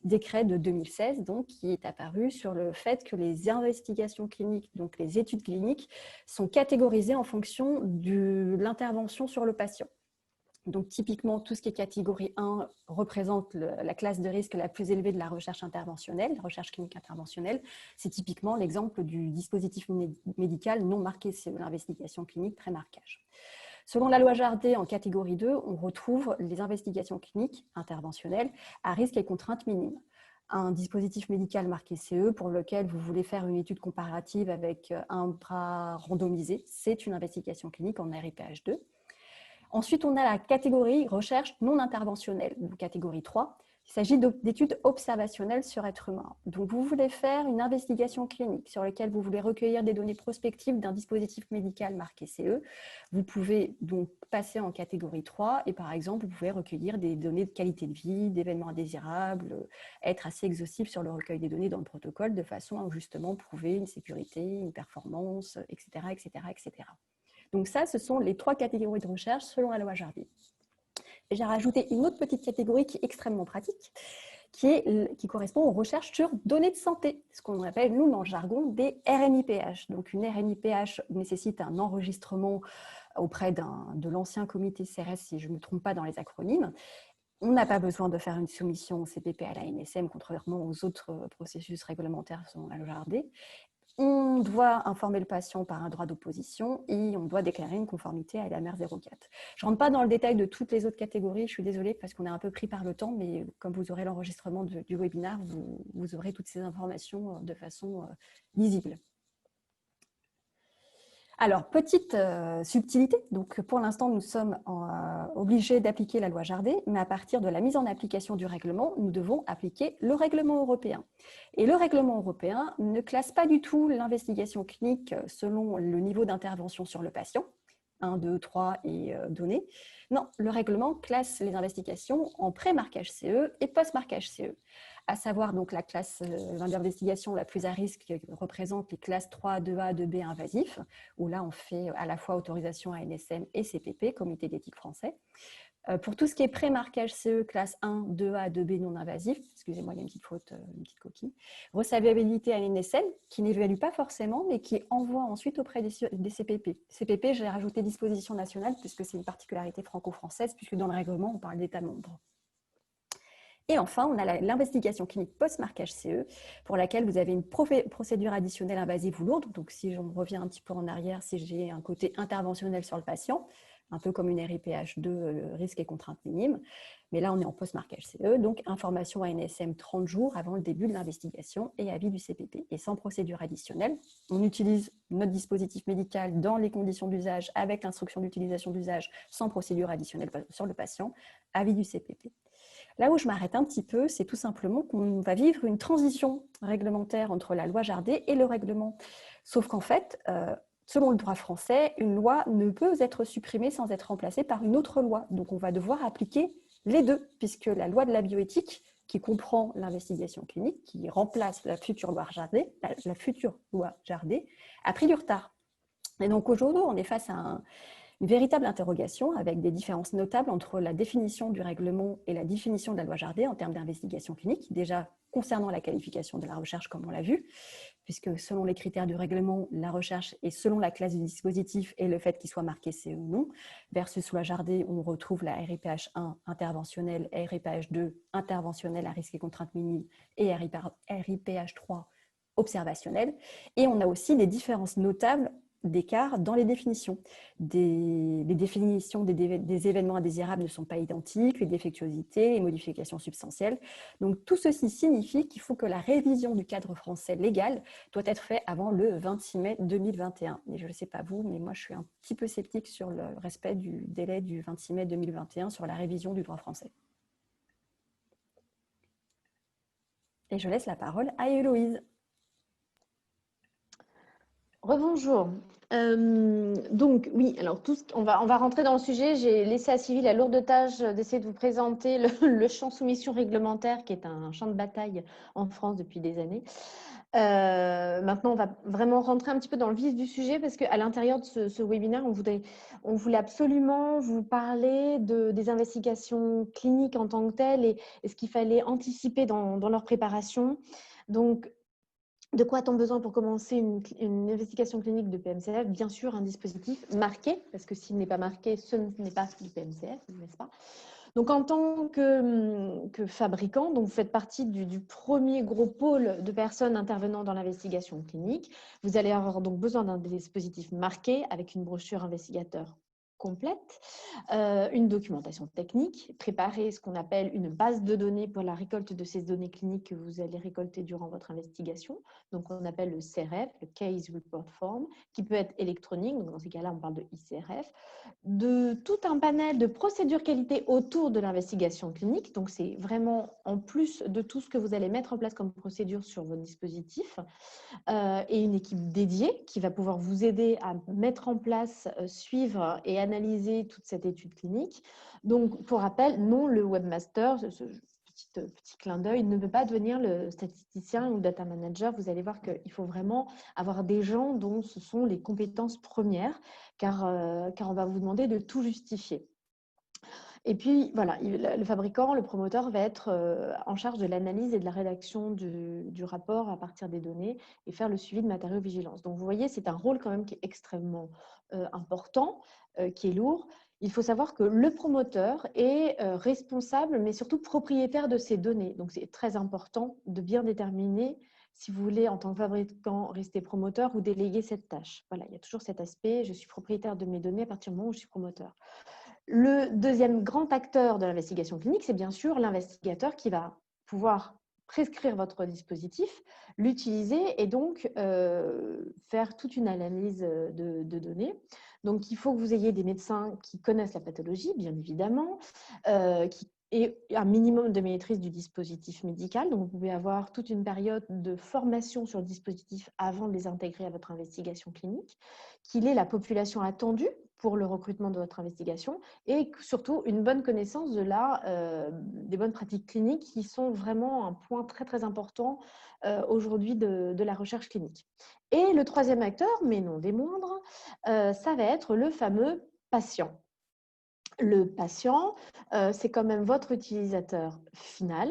décret de 2016, donc, qui est apparu sur le fait que les investigations cliniques, donc les études cliniques, sont catégorisées en fonction de l'intervention sur le patient. Donc, typiquement, tout ce qui est catégorie 1 représente la classe de risque la plus élevée de la recherche interventionnelle, la recherche clinique interventionnelle. C'est typiquement l'exemple du dispositif médical non marqué, c'est l'investigation clinique pré-marquage. Selon la loi Jardé, en catégorie 2, on retrouve les investigations cliniques interventionnelles à risque et contraintes minimes. Un dispositif médical marqué CE pour lequel vous voulez faire une étude comparative avec un bras randomisé, c'est une investigation clinique en RIPH2. Ensuite, on a la catégorie recherche non interventionnelle, catégorie 3. Il s'agit d'études observationnelles sur être humain. Donc, vous voulez faire une investigation clinique sur laquelle vous voulez recueillir des données prospectives d'un dispositif médical marqué CE. Vous pouvez donc passer en catégorie 3 et par exemple, vous pouvez recueillir des données de qualité de vie, d'événements indésirables, être assez exhaustif sur le recueil des données dans le protocole de façon à justement prouver une sécurité, une performance, etc., etc., etc. Donc ça, ce sont les 3 catégories de recherche selon la loi Jardé. J'ai rajouté une autre petite catégorie qui est extrêmement pratique, qui correspond aux recherches sur données de santé, ce qu'on appelle, nous, dans le jargon, des RNIPH. Donc une RNIPH nécessite un enregistrement auprès de l'ancien comité CRS, si je ne me trompe pas dans les acronymes. On n'a pas besoin de faire une soumission au CPP à l'ANSM, contrairement aux autres processus réglementaires selon la loi Jardé. On doit informer le patient par un droit d'opposition et on doit déclarer une conformité à l'AMR 04. Je ne rentre pas dans le détail de toutes les autres catégories, je suis désolée parce qu'on est un peu pris par le temps, mais comme vous aurez l'enregistrement du webinaire, vous aurez toutes ces informations de façon lisible. Alors, petite subtilité. Donc, pour l'instant, nous sommes obligés d'appliquer la loi Jardé, mais à partir de la mise en application du règlement, nous devons appliquer le règlement européen. Et le règlement européen ne classe pas du tout l'investigation clinique selon le niveau d'intervention sur le patient, 1, 2, 3 et données. Non, le règlement classe les investigations en pré-marquage CE et post-marquage CE. À savoir donc la classe d'investigation la plus à risque qui représente les classes 3, 2A, 2B invasifs, où là on fait à la fois autorisation à NSM et CPP, Comité d'éthique français. Pour tout ce qui est pré-marquage CE, classe 1, 2A, 2B non invasif, excusez-moi, il y a une petite faute, une petite coquille, recevabilité à l'NSM, qui n'évalue pas forcément, mais qui envoie ensuite auprès des CPP. CPP, j'ai rajouté disposition nationale, puisque c'est une particularité franco-française, puisque dans le règlement, on parle d'États membres. Et enfin, on a l'investigation clinique post-marquage CE, pour laquelle vous avez une procédure additionnelle invasive ou lourde. Donc, si on revient un petit peu en arrière, si j'ai un côté interventionnel sur le patient, un peu comme une RIPH2, risque et contrainte minime. Mais là, on est en post-marquage CE, donc information à NSM 30 jours avant le début de l'investigation et avis du CPP. Et sans procédure additionnelle, on utilise notre dispositif médical dans les conditions d'usage avec l'instruction d'utilisation d'usage sans procédure additionnelle sur le patient, avis du CPP. Là où je m'arrête un petit peu, c'est tout simplement qu'on va vivre une transition réglementaire entre la loi Jardé et le règlement. Sauf qu'en fait, selon le droit français, une loi ne peut être supprimée sans être remplacée par une autre loi. Donc, on va devoir appliquer les deux, puisque la loi de la bioéthique, qui comprend l'investigation clinique, qui remplace la future loi Jardé, a pris du retard. Et donc, aujourd'hui, on est face à une véritable interrogation avec des différences notables entre la définition du règlement et la définition de la loi Jardé en termes d'investigation clinique, déjà concernant la qualification de la recherche, comme on l'a vu, puisque selon les critères du règlement, la recherche est selon la classe du dispositif et le fait qu'il soit marqué CE ou non, versus loi Jardé, on retrouve la RIPH1 interventionnelle, RIPH2 interventionnelle à risque et contrainte minime et RIPH3 observationnelle. Et on a aussi des différences notables d'écart dans les définitions. Les définitions des événements indésirables ne sont pas identiques, les défectuosités, les modifications substantielles. Donc tout ceci signifie qu'il faut que la révision du cadre français légal doit être faite avant le 26 mai 2021. Et je ne sais pas vous, mais moi je suis un petit peu sceptique sur le respect du délai du 26 mai 2021 sur la révision du droit français. Et je laisse la parole à Héloïse. Rebonjour. Donc oui, alors on va rentrer dans le sujet. J'ai laissé à Sylvie la lourde tâche d'essayer de vous présenter le champ soumission réglementaire, qui est un champ de bataille en France depuis des années. Maintenant, on va vraiment rentrer un petit peu dans le vif du sujet, parce qu'à l'intérieur de ce webinaire, on voulait absolument vous parler des investigations cliniques en tant que telles et ce qu'il fallait anticiper dans leur préparation. Donc, de quoi a-t-on besoin pour commencer une investigation clinique de PMCF? Bien sûr, un dispositif marqué, parce que s'il n'est pas marqué, ce n'est pas du PMCF, n'est-ce pas? Donc, en tant que fabricant, donc vous faites partie du premier gros pôle de personnes intervenant dans l'investigation clinique. Vous allez avoir donc besoin d'un dispositif marqué avec une brochure investigateur complète, une documentation technique, préparer ce qu'on appelle une base de données pour la récolte de ces données cliniques que vous allez récolter durant votre investigation. Donc, on appelle le CRF, le Case Report Form, qui peut être électronique. Donc, dans ces cas-là, on parle de ICRF. De tout un panel de procédures qualité autour de l'investigation clinique. Donc, c'est vraiment en plus de tout ce que vous allez mettre en place comme procédure sur votre dispositif. Et une équipe dédiée qui va pouvoir vous aider à mettre en place, suivre et analyser toute cette étude clinique. Donc, pour rappel, non, le webmaster, ce petit clin d'œil, ne peut pas devenir le statisticien ou le data manager. Vous allez voir qu'il faut vraiment avoir des gens dont ce sont les compétences premières, car on va vous demander de tout justifier. Et puis, voilà, le fabricant, le promoteur va être en charge de l'analyse et de la rédaction du rapport à partir des données et faire le suivi de matériaux-vigilance. Donc, vous voyez, c'est un rôle quand même qui est extrêmement important, qui est lourd. Il faut savoir que le promoteur est responsable, mais surtout propriétaire de ces données. Donc, c'est très important de bien déterminer si vous voulez, en tant que fabricant, rester promoteur ou déléguer cette tâche. Voilà, il y a toujours cet aspect, je suis propriétaire de mes données à partir du moment où je suis promoteur. Le deuxième grand acteur de l'investigation clinique, c'est bien sûr l'investigateur qui va pouvoir prescrire votre dispositif, l'utiliser et donc faire toute une analyse de données. Donc, il faut que vous ayez des médecins qui connaissent la pathologie, bien évidemment, qui aient un minimum de maîtrise du dispositif médical. Donc, vous pouvez avoir toute une période de formation sur le dispositif avant de les intégrer à votre investigation clinique, qu'il ait la population attendue pour le recrutement de votre investigation et surtout une bonne connaissance des bonnes pratiques cliniques qui sont vraiment un point très, très important aujourd'hui de la recherche clinique. Et le troisième acteur, mais non des moindres, ça va être le fameux patient. Le patient, c'est quand même votre utilisateur final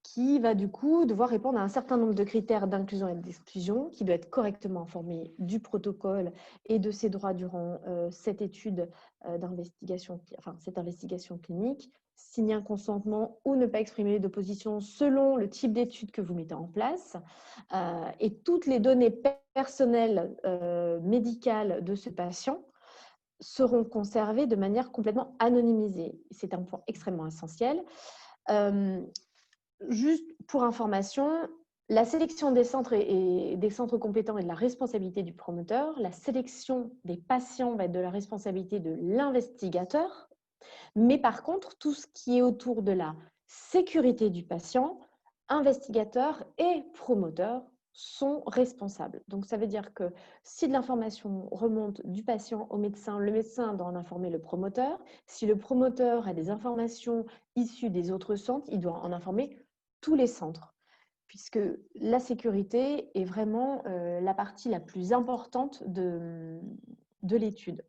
qui va du coup devoir répondre à un certain nombre de critères d'inclusion et d'exclusion, qui doit être correctement informé du protocole et de ses droits durant cette étude d'investigation, enfin cette investigation clinique, signer un consentement ou ne pas exprimer d'opposition selon le type d'étude que vous mettez en place. Et toutes les données personnelles médicales de ce patient seront conservées de manière complètement anonymisée. C'est un point extrêmement essentiel. Juste pour information, la sélection des centres et des centres compétents est de la responsabilité du promoteur. La sélection des patients va être de la responsabilité de l'investigateur. Mais par contre, tout ce qui est autour de la sécurité du patient, investigateur et promoteur sont responsables. Donc, ça veut dire que si de l'information remonte du patient au médecin, le médecin doit en informer le promoteur. Si le promoteur a des informations issues des autres centres, il doit en informer tous les centres, puisque la sécurité est vraiment la partie la plus importante de l'étude.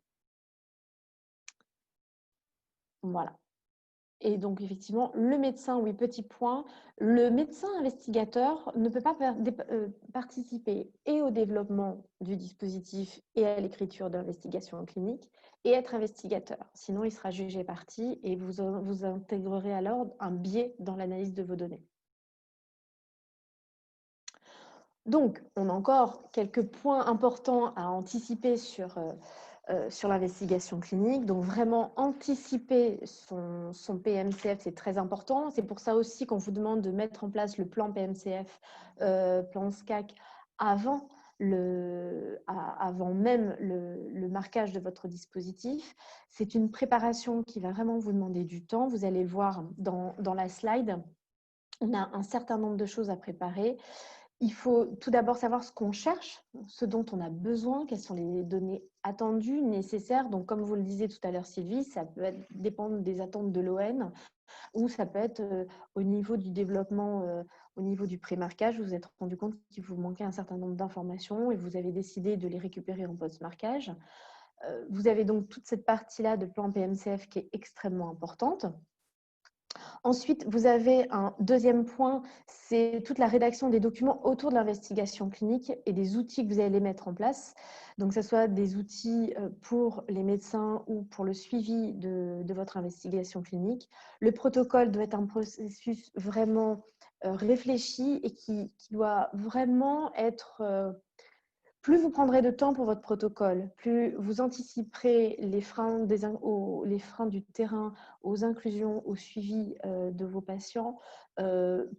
Voilà. Et donc, effectivement, le médecin, oui, petit point, le médecin investigateur ne peut pas participer et au développement du dispositif et à l'écriture d'investigation clinique et être investigateur. Sinon, il sera jugé partie et vous intégrerez alors un biais dans l'analyse de vos données. Donc, on a encore quelques points importants à anticiper sur l'investigation clinique. Donc, vraiment anticiper son PMCF, c'est très important. C'est pour ça aussi qu'on vous demande de mettre en place le plan PMCF, plan SCAC, avant même le marquage de votre dispositif. C'est une préparation qui va vraiment vous demander du temps. Vous allez le voir dans la slide. On a un certain nombre de choses à préparer. Il faut tout d'abord savoir ce qu'on cherche, ce dont on a besoin, quelles sont les données attendues, nécessaires. Donc, comme vous le disiez tout à l'heure, Sylvie, ça peut dépendre des attentes de l'ON ou ça peut être au niveau du développement, au niveau du pré-marquage. Vous vous êtes rendu compte qu'il vous manquait un certain nombre d'informations et vous avez décidé de les récupérer en post-marquage. Vous avez donc toute cette partie-là de plan PMCF qui est extrêmement importante. Ensuite, vous avez un deuxième point, c'est toute la rédaction des documents autour de l'investigation clinique et des outils que vous allez mettre en place. Donc, que ce soit des outils pour les médecins ou pour le suivi de votre investigation clinique. Le protocole doit être un processus vraiment réfléchi et qui doit vraiment être... plus vous prendrez de temps pour votre protocole, plus vous anticiperez les freins du terrain aux inclusions, au suivi de vos patients,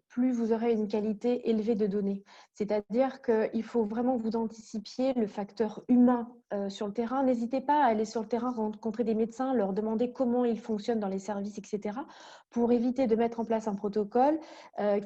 plus vous aurez une qualité élevée de données. C'est-à-dire qu'il faut vraiment que vous anticipiez le facteur humain sur le terrain. N'hésitez pas à aller sur le terrain, rencontrer des médecins, leur demander comment ils fonctionnent dans les services, etc., pour éviter de mettre en place un protocole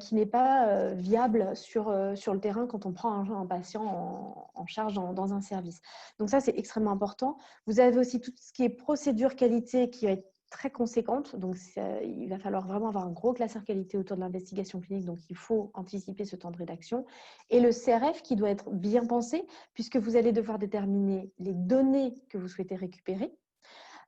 qui n'est pas viable sur le terrain quand on prend un patient en charge dans un service. Donc ça, c'est extrêmement important. Vous avez aussi tout ce qui est procédure qualité qui va être très conséquente. Donc, il va falloir vraiment avoir un gros classeur qualité autour de l'investigation clinique. Donc, il faut anticiper ce temps de rédaction. Et le CRF qui doit être bien pensé puisque vous allez devoir déterminer les données que vous souhaitez récupérer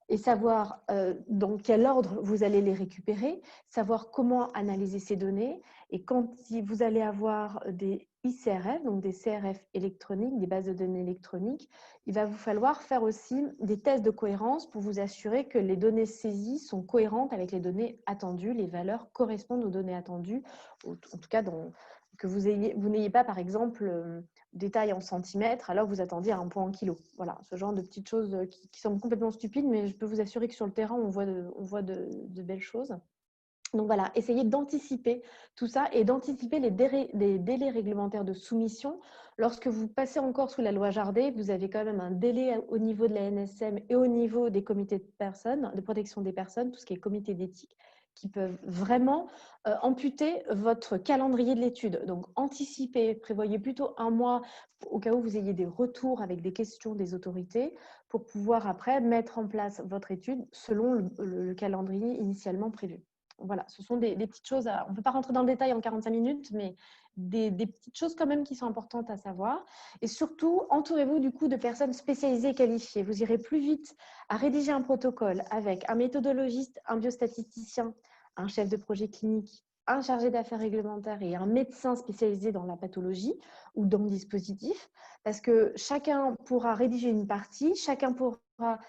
et savoir dans quel ordre vous allez les récupérer, savoir comment analyser ces données. Et quand vous allez avoir des ICRF, donc des CRF électroniques, des bases de données électroniques, il va vous falloir faire aussi des tests de cohérence pour vous assurer que les données saisies sont cohérentes avec les données attendues, les valeurs correspondent aux données attendues, en tout cas que vous n'ayez pas, par exemple, détail en centimètres, alors vous attendiez à un point en kilos. Voilà, ce genre de petites choses qui semblent complètement stupides, mais je peux vous assurer que sur le terrain, on voit de belles choses. Donc voilà, essayez d'anticiper tout ça et d'anticiper les délais réglementaires de soumission. Lorsque vous passez encore sous la loi Jardé, vous avez quand même un délai au niveau de la NSM et au niveau des comités de personnes, de protection des personnes, tout ce qui est comité d'éthique, qui peuvent vraiment amputer votre calendrier de l'étude. Donc anticipez, prévoyez plutôt un mois au cas où vous ayez des retours avec des questions des autorités pour pouvoir après mettre en place votre étude selon le calendrier initialement prévu. Voilà, ce sont des petites choses, on ne peut pas rentrer dans le détail en 45 minutes, mais des petites choses quand même qui sont importantes à savoir. Et surtout, entourez-vous du coup de personnes spécialisées et qualifiées. Vous irez plus vite à rédiger un protocole avec un méthodologiste, un biostatisticien, un chef de projet clinique, un chargé d'affaires réglementaires et un médecin spécialisé dans la pathologie ou dans le dispositif, parce que chacun pourra rédiger une partie, chacun pourra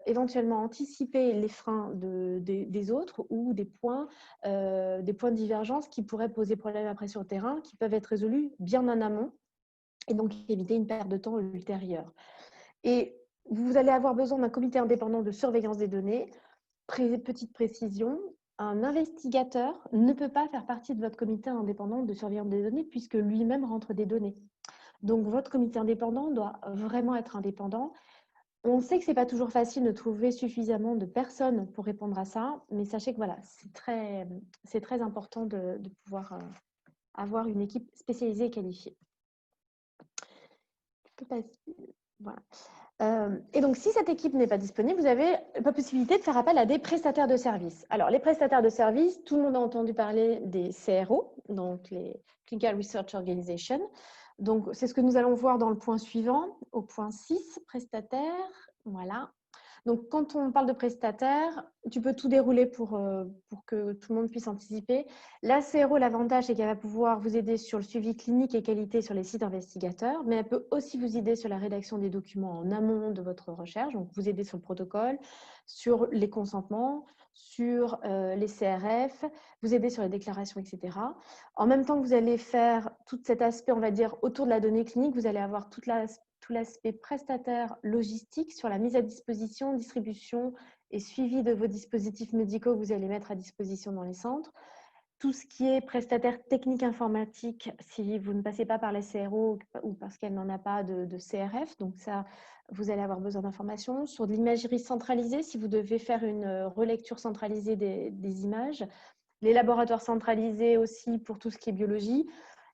éventuellement anticiper les freins des autres ou des points de divergence qui pourraient poser problème après sur le terrain, qui peuvent être résolus bien en amont et donc éviter une perte de temps ultérieure. Et vous allez avoir besoin d'un comité indépendant de surveillance des données. Petite précision, un investigateur ne peut pas faire partie de votre comité indépendant de surveillance des données puisque lui-même rentre des données. Donc, votre comité indépendant doit vraiment être indépendant. On sait que ce n'est pas toujours facile de trouver suffisamment de personnes pour répondre à ça, mais sachez que voilà, c'est très important de pouvoir avoir une équipe spécialisée et qualifiée. Voilà. Et donc, si cette équipe n'est pas disponible, vous avez la possibilité de faire appel à des prestataires de services. Alors, les prestataires de services, tout le monde a entendu parler des CRO, donc les Clinical Research Organization. Donc, c'est ce que nous allons voir dans le point suivant, au point 6, prestataires. Voilà. Donc, quand on parle de prestataire, tu peux tout dérouler pour que tout le monde puisse anticiper. La CRO, l'avantage, c'est qu'elle va pouvoir vous aider sur le suivi clinique et qualité sur les sites investigateurs, mais elle peut aussi vous aider sur la rédaction des documents en amont de votre recherche, donc vous aider sur le protocole, sur les consentements, sur les CRF, vous aider sur les déclarations, etc. En même temps que vous allez faire tout cet aspect, on va dire, autour de la donnée clinique, vous allez avoir tout l'aspect prestataire logistique sur la mise à disposition, distribution et suivi de vos dispositifs médicaux que vous allez mettre à disposition dans les centres. Tout ce qui est prestataire technique informatique, si vous ne passez pas par les CRO ou parce qu'elle n'en a pas de CRF, donc ça, vous allez avoir besoin d'informations. Sur de l'imagerie centralisée, si vous devez faire une relecture centralisée des images. Les laboratoires centralisés aussi pour tout ce qui est biologie,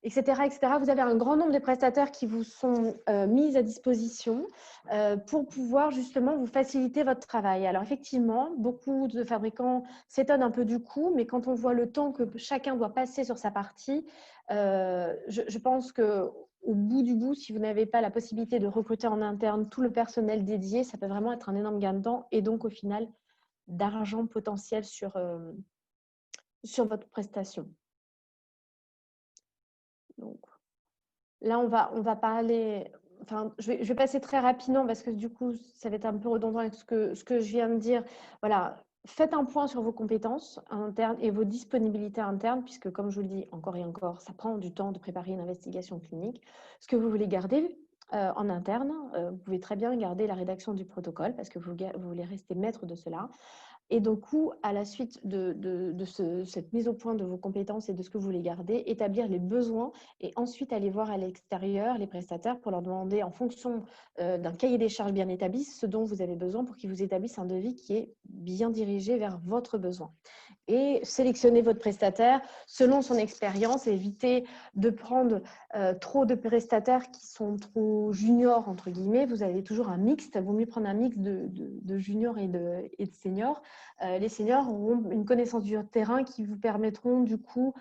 etc., etc. Vous avez un grand nombre de prestataires qui vous sont mis à disposition pour pouvoir justement vous faciliter votre travail. Alors effectivement, beaucoup de fabricants s'étonnent un peu du coût, mais quand on voit le temps que chacun doit passer sur sa partie, je pense que au bout du bout, si vous n'avez pas la possibilité de recruter en interne tout le personnel dédié, ça peut vraiment être un énorme gain de temps et donc au final d'argent potentiel sur votre prestation. Donc, là, on va parler, enfin, je vais passer très rapidement parce que du coup, ça va être un peu redondant avec ce que je viens de dire. Voilà, faites un point sur vos compétences internes et vos disponibilités internes, puisque comme je vous le dis encore et encore, ça prend du temps de préparer une investigation clinique. Ce que vous voulez garder en interne, vous pouvez très bien garder la rédaction du protocole parce que vous voulez rester maître de cela. Et du coup, à la suite de cette mise au point de vos compétences et de ce que vous voulez garder, établir les besoins et ensuite aller voir à l'extérieur les prestataires pour leur demander, en fonction d'un cahier des charges bien établi, ce dont vous avez besoin pour qu'ils vous établissent un devis qui est bien dirigé vers votre besoin. Et sélectionner votre prestataire selon son expérience et éviter de prendre trop de prestataires qui sont trop juniors, entre guillemets. Vous avez toujours un mixte. Il vaut mieux prendre un mix de juniors et de seniors. Les seniors auront une connaissance du terrain qui vous permettront du coup,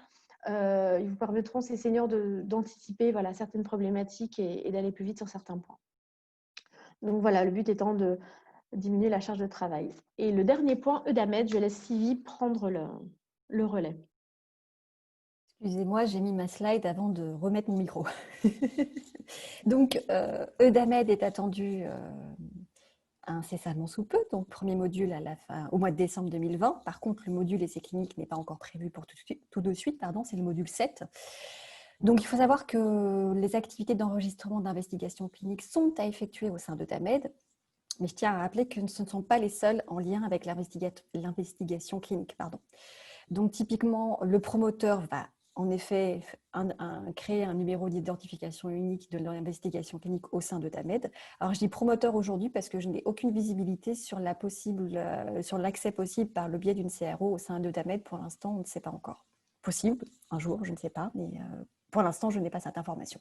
ces seniors d'anticiper voilà, certaines problématiques et d'aller plus vite sur certains points. Donc voilà, le but étant de diminuer la charge de travail. Et le dernier point, Eudamed, je laisse Sylvie prendre le relais. Excusez-moi, j'ai mis ma slide avant de remettre mon micro. Donc, Eudamed est attendu incessamment sous peu, donc premier module au mois de décembre 2020. Par contre, le module essai clinique n'est pas encore prévu pour tout de suite, c'est le module 7. Donc, il faut savoir que les activités d'enregistrement d'investigation clinique sont à effectuer au sein d'Eudamed, mais je tiens à rappeler que ce ne sont pas les seuls en lien avec l'investigation clinique. Donc, typiquement, le promoteur va en effet créer un numéro d'identification unique de l'investigation clinique au sein d'Eudamed. Alors, je dis promoteur aujourd'hui parce que je n'ai aucune visibilité sur l'accès possible par le biais d'une CRO au sein d'Eudamed. Pour l'instant, on ne sait pas encore. Possible, un jour, je ne sais pas, mais pour l'instant, je n'ai pas cette information.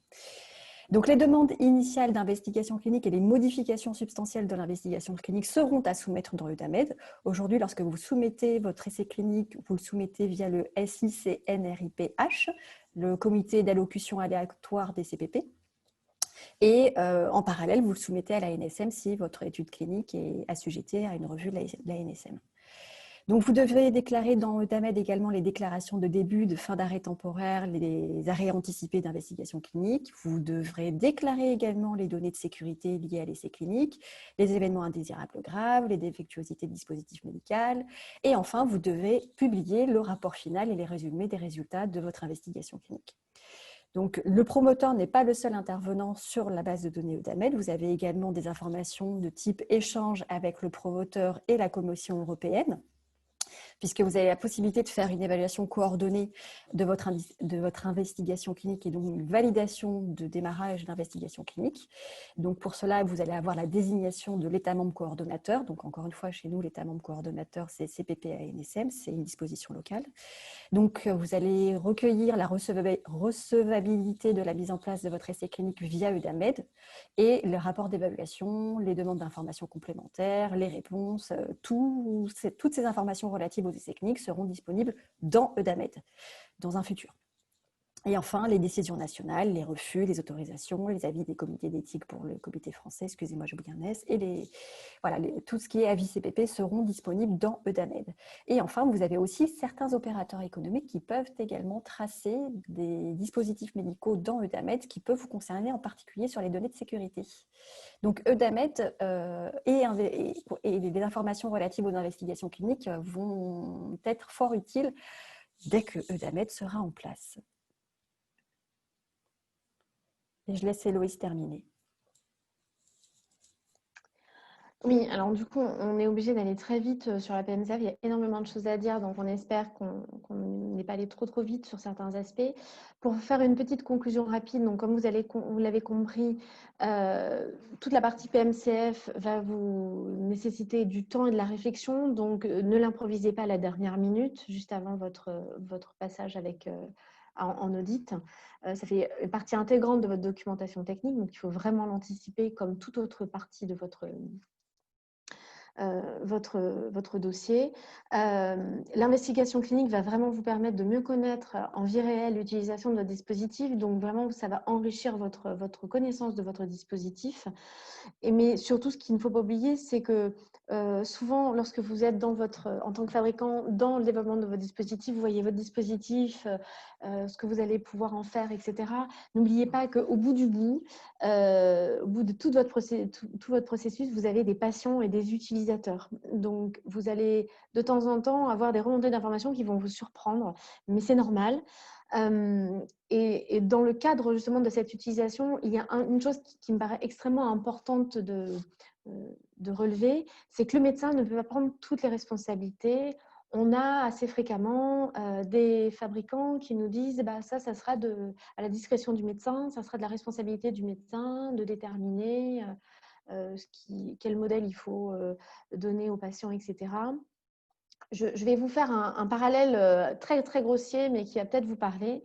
Donc, les demandes initiales d'investigation clinique et les modifications substantielles de l'investigation clinique seront à soumettre dans Eudamed. Aujourd'hui, lorsque vous soumettez votre essai clinique, vous le soumettez via le SICNRIPH, le comité d'allocution aléatoire des CPP. Et en parallèle, vous le soumettez à l'ANSM si votre étude clinique est assujettée à une revue de l'ANSM. Donc, vous devrez déclarer dans Eudamed également les déclarations de début, de fin d'arrêt temporaire, les arrêts anticipés d'investigation clinique. Vous devrez déclarer également les données de sécurité liées à l'essai clinique, les événements indésirables graves, les défectuosités de dispositif médical. Et enfin, vous devez publier le rapport final et les résumés des résultats de votre investigation clinique. Donc, le promoteur n'est pas le seul intervenant sur la base de données Eudamed. Vous avez également des informations de type échange avec le promoteur et la Commission européenne, puisque vous avez la possibilité de faire une évaluation coordonnée de votre investigation clinique et donc une validation de démarrage d'investigation clinique. Donc, pour cela, vous allez avoir la désignation de l'État membre coordonnateur. Donc, encore une fois, chez nous, l'État membre coordonnateur, c'est CPP ANSM, c'est une disposition locale. Donc, vous allez recueillir la recevabilité de la mise en place de votre essai clinique via Eudamed et le rapport d'évaluation, les demandes d'informations complémentaires, les réponses, toutes ces informations relatives aux essais cliniques seront disponibles dans Eudamed, dans un futur. Et enfin, les décisions nationales, les refus, les autorisations, les avis des comités d'éthique pour le comité français, excusez-moi, j'oublie un S, et tout ce qui est avis CPP seront disponibles dans Eudamed. Et enfin, vous avez aussi certains opérateurs économiques qui peuvent également tracer des dispositifs médicaux dans Eudamed qui peuvent vous concerner en particulier sur les données de sécurité. Donc, Eudamed et les informations relatives aux investigations cliniques vont être fort utiles dès que Eudamed sera en place. Et je laisse Héloïse terminer. Oui, alors du coup, on est obligé d'aller très vite sur la PMCF. Il y a énormément de choses à dire, donc on espère qu'on n'est pas allé trop vite sur certains aspects. Pour faire une petite conclusion rapide, donc comme vous l'avez compris, toute la partie PMCF va vous nécessiter du temps et de la réflexion, donc ne l'improvisez pas à la dernière minute, juste avant votre passage en audit. Ça fait partie intégrante de votre documentation technique, donc il faut vraiment l'anticiper comme toute autre partie de votre dossier. L'investigation clinique va vraiment vous permettre de mieux connaître en vie réelle l'utilisation de votre dispositif. Donc, vraiment, ça va enrichir votre connaissance de votre dispositif. Mais surtout, ce qu'il ne faut pas oublier, c'est que souvent, lorsque vous êtes en tant que fabricant dans le développement de votre dispositif, vous voyez votre dispositif, ce que vous allez pouvoir en faire, etc. N'oubliez pas qu'au bout du bout, au bout de tout votre processus, vous avez des patients et des utilisateurs. Donc, vous allez de temps en temps avoir des remontées d'informations qui vont vous surprendre, mais c'est normal. Et dans le cadre justement de cette utilisation, il y a une chose qui me paraît extrêmement importante de relever, c'est que le médecin ne peut pas prendre toutes les responsabilités. On a assez fréquemment des fabricants qui nous disent ça sera à la discrétion du médecin, ça sera de la responsabilité du médecin de déterminer quel modèle il faut donner aux patients, etc. Je vais vous faire un parallèle très, très grossier, mais qui va peut-être vous parler.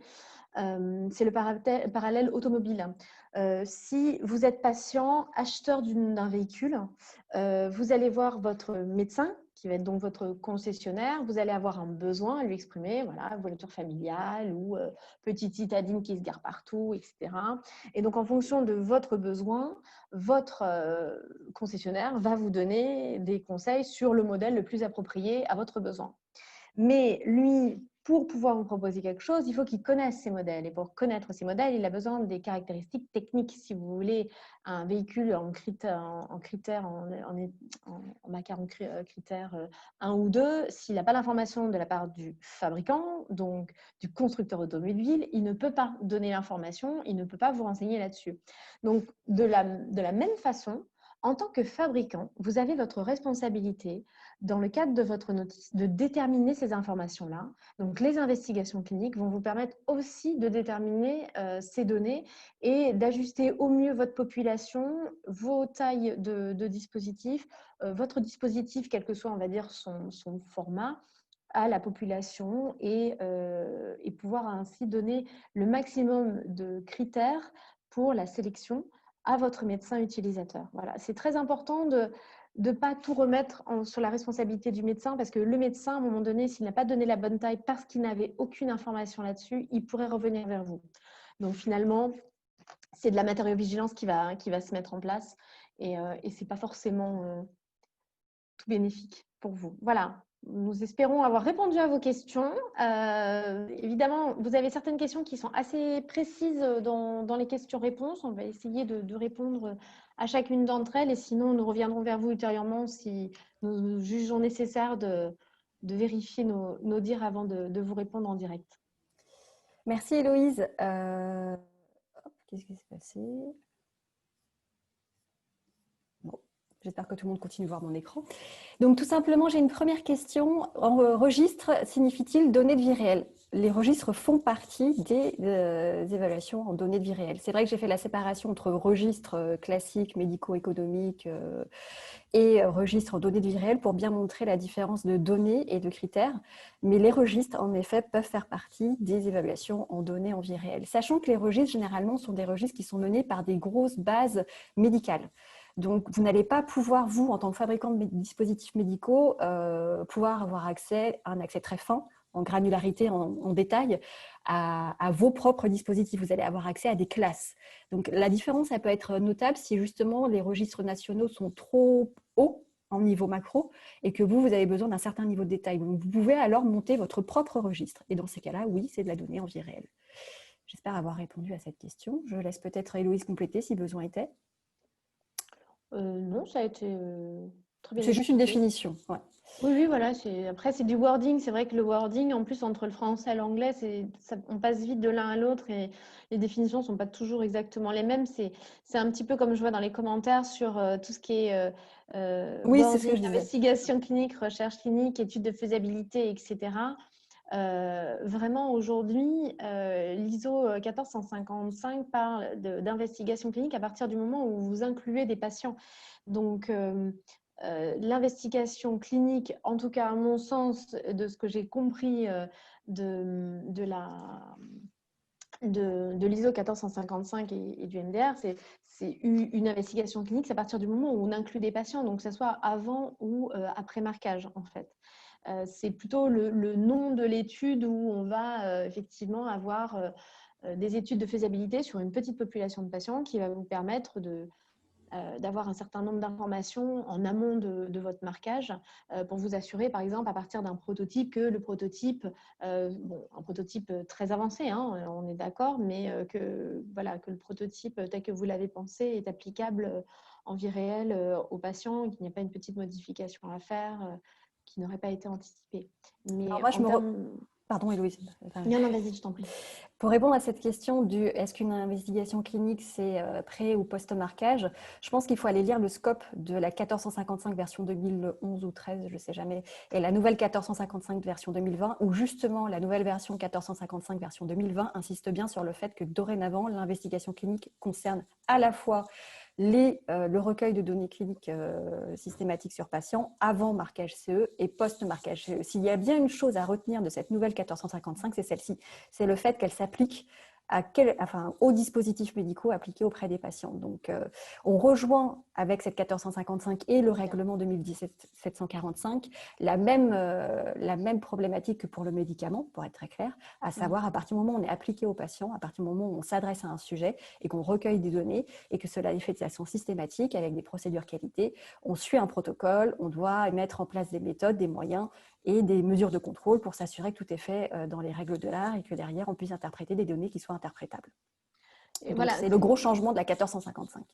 C'est le parallèle automobile. Si vous êtes patient, acheteur d'un véhicule, vous allez voir votre médecin, qui va être donc votre concessionnaire. Vous allez avoir un besoin à lui exprimer, voilà, voiture familiale ou petite citadine qui se gare partout, etc. Et donc, en fonction de votre besoin, votre concessionnaire va vous donner des conseils sur le modèle le plus approprié à votre besoin. Mais lui, pour pouvoir vous proposer quelque chose, il faut qu'il connaisse ces modèles. Et pour connaître ces modèles, il a besoin des caractéristiques techniques. Si vous voulez un véhicule en macaron critère 1 ou 2, s'il n'a pas l'information de la part du fabricant, donc du constructeur automobile, il ne peut pas donner l'information, il ne peut pas vous renseigner là-dessus. Donc, de la même façon, En tant que fabricant, vous avez votre responsabilité dans le cadre de votre notice de déterminer ces informations-là. Donc, les investigations cliniques vont vous permettre aussi de déterminer ces données et d'ajuster au mieux votre population, vos tailles de dispositifs, votre dispositif, quel que soit, on va dire, son format, à la population et pouvoir ainsi donner le maximum de critères pour la sélection à votre médecin utilisateur. Voilà, c'est très important de ne pas tout remettre sur la responsabilité du médecin parce que le médecin, à un moment donné, s'il n'a pas donné la bonne taille parce qu'il n'avait aucune information là-dessus, il pourrait revenir vers vous. Donc finalement, c'est de la matériovigilance qui va se mettre en place et ce n'est pas forcément tout bénéfique pour vous. Voilà. Nous espérons avoir répondu à vos questions. Évidemment, vous avez certaines questions qui sont assez précises dans les questions-réponses. On va essayer de répondre à chacune d'entre elles et sinon, nous reviendrons vers vous ultérieurement si nous jugeons nécessaire de vérifier nos dires avant de vous répondre en direct. Merci Héloïse. Qu'est-ce qui s'est passé? Bon, j'espère que tout le monde continue de voir mon écran. Donc tout simplement, j'ai une première question. Registre signifie-t-il données de vie réelle? Les registres font partie des évaluations en données de vie réelle. C'est vrai que j'ai fait la séparation entre registres classiques, médico-économiques et registres en données de vie réelle pour bien montrer la différence de données et de critères. Mais les registres, en effet, peuvent faire partie des évaluations en données en vie réelle. Sachant que les registres, généralement, sont des registres qui sont menés par des grosses bases médicales. Donc, vous n'allez pas pouvoir, vous, en tant que fabricant de dispositifs médicaux, pouvoir avoir accès à un accès très fin, en granularité, en détail, à vos propres dispositifs. Vous allez avoir accès à des classes. Donc, la différence, elle peut être notable si justement les registres nationaux sont trop hauts en niveau macro et que vous avez besoin d'un certain niveau de détail. Donc, vous pouvez alors monter votre propre registre. Et dans ces cas-là, oui, c'est de la donnée en vie réelle. J'espère avoir répondu à cette question. Je laisse peut-être Héloïse compléter si besoin était. Non, ça a été très bien C'est juste une expliqué. définition. Ouais. Oui, voilà. Après, c'est du wording. C'est vrai que le wording, en plus, entre le français et l'anglais, on passe vite de l'un à l'autre et les définitions ne sont pas toujours exactement les mêmes. C'est un petit peu comme je vois dans les commentaires sur tout ce qui est Oui, c'est ce que wording, je disais. investigation clinique, recherche clinique, études de faisabilité, etc. Vraiment, aujourd'hui, l'ISO 14155 parle d'investigation clinique à partir du moment où vous incluez des patients. Donc, l'investigation clinique, en tout cas à mon sens, de ce que j'ai compris de l'ISO 14155 et du MDR, c'est une investigation clinique, c'est à partir du moment où on inclut des patients, donc que ce soit avant ou après marquage en fait. C'est plutôt le nom de l'étude où on va effectivement avoir des études de faisabilité sur une petite population de patients qui va vous permettre d'avoir un certain nombre d'informations en amont de votre marquage pour vous assurer, par exemple, à partir d'un prototype, que le prototype, un prototype très avancé, hein, on est d'accord, mais que le prototype tel que vous l'avez pensé est applicable en vie réelle aux patients, qu'il n'y a pas une petite modification à faire qui n'aurait pas été anticipée. Mais Alors moi, en termes... Pardon, Héloïse. Non, non, vas-y, je t'en prie. Pour répondre à cette question du est-ce qu'une investigation clinique c'est pré ou post-marquage, je pense qu'il faut aller lire le scope de la 1455 version 2011 ou 13, je ne sais jamais, et la nouvelle 1455 version 2020, où justement la nouvelle version 1455 version 2020 insiste bien sur le fait que dorénavant, l'investigation clinique concerne à la fois le recueil de données cliniques systématiques sur patients avant marquage CE et post-marquage CE. S'il y a bien une chose à retenir de cette nouvelle 1455, c'est celle-ci. C'est le fait qu'elle s'applique aux dispositifs médicaux appliqués auprès des patients. Donc, on rejoint avec cette 1455 et le règlement 2017-745 la même problématique que pour le médicament, pour être très clair, à savoir à partir du moment où on est appliqué aux patients, à partir du moment où on s'adresse à un sujet et qu'on recueille des données et que cela est fait de façon systématique avec des procédures qualité, on suit un protocole, on doit mettre en place des méthodes, des moyens et des mesures de contrôle pour s'assurer que tout est fait dans les règles de l'art et que derrière, on puisse interpréter des données qui soient interprétables. Et donc, c'est le gros changement de la 1455.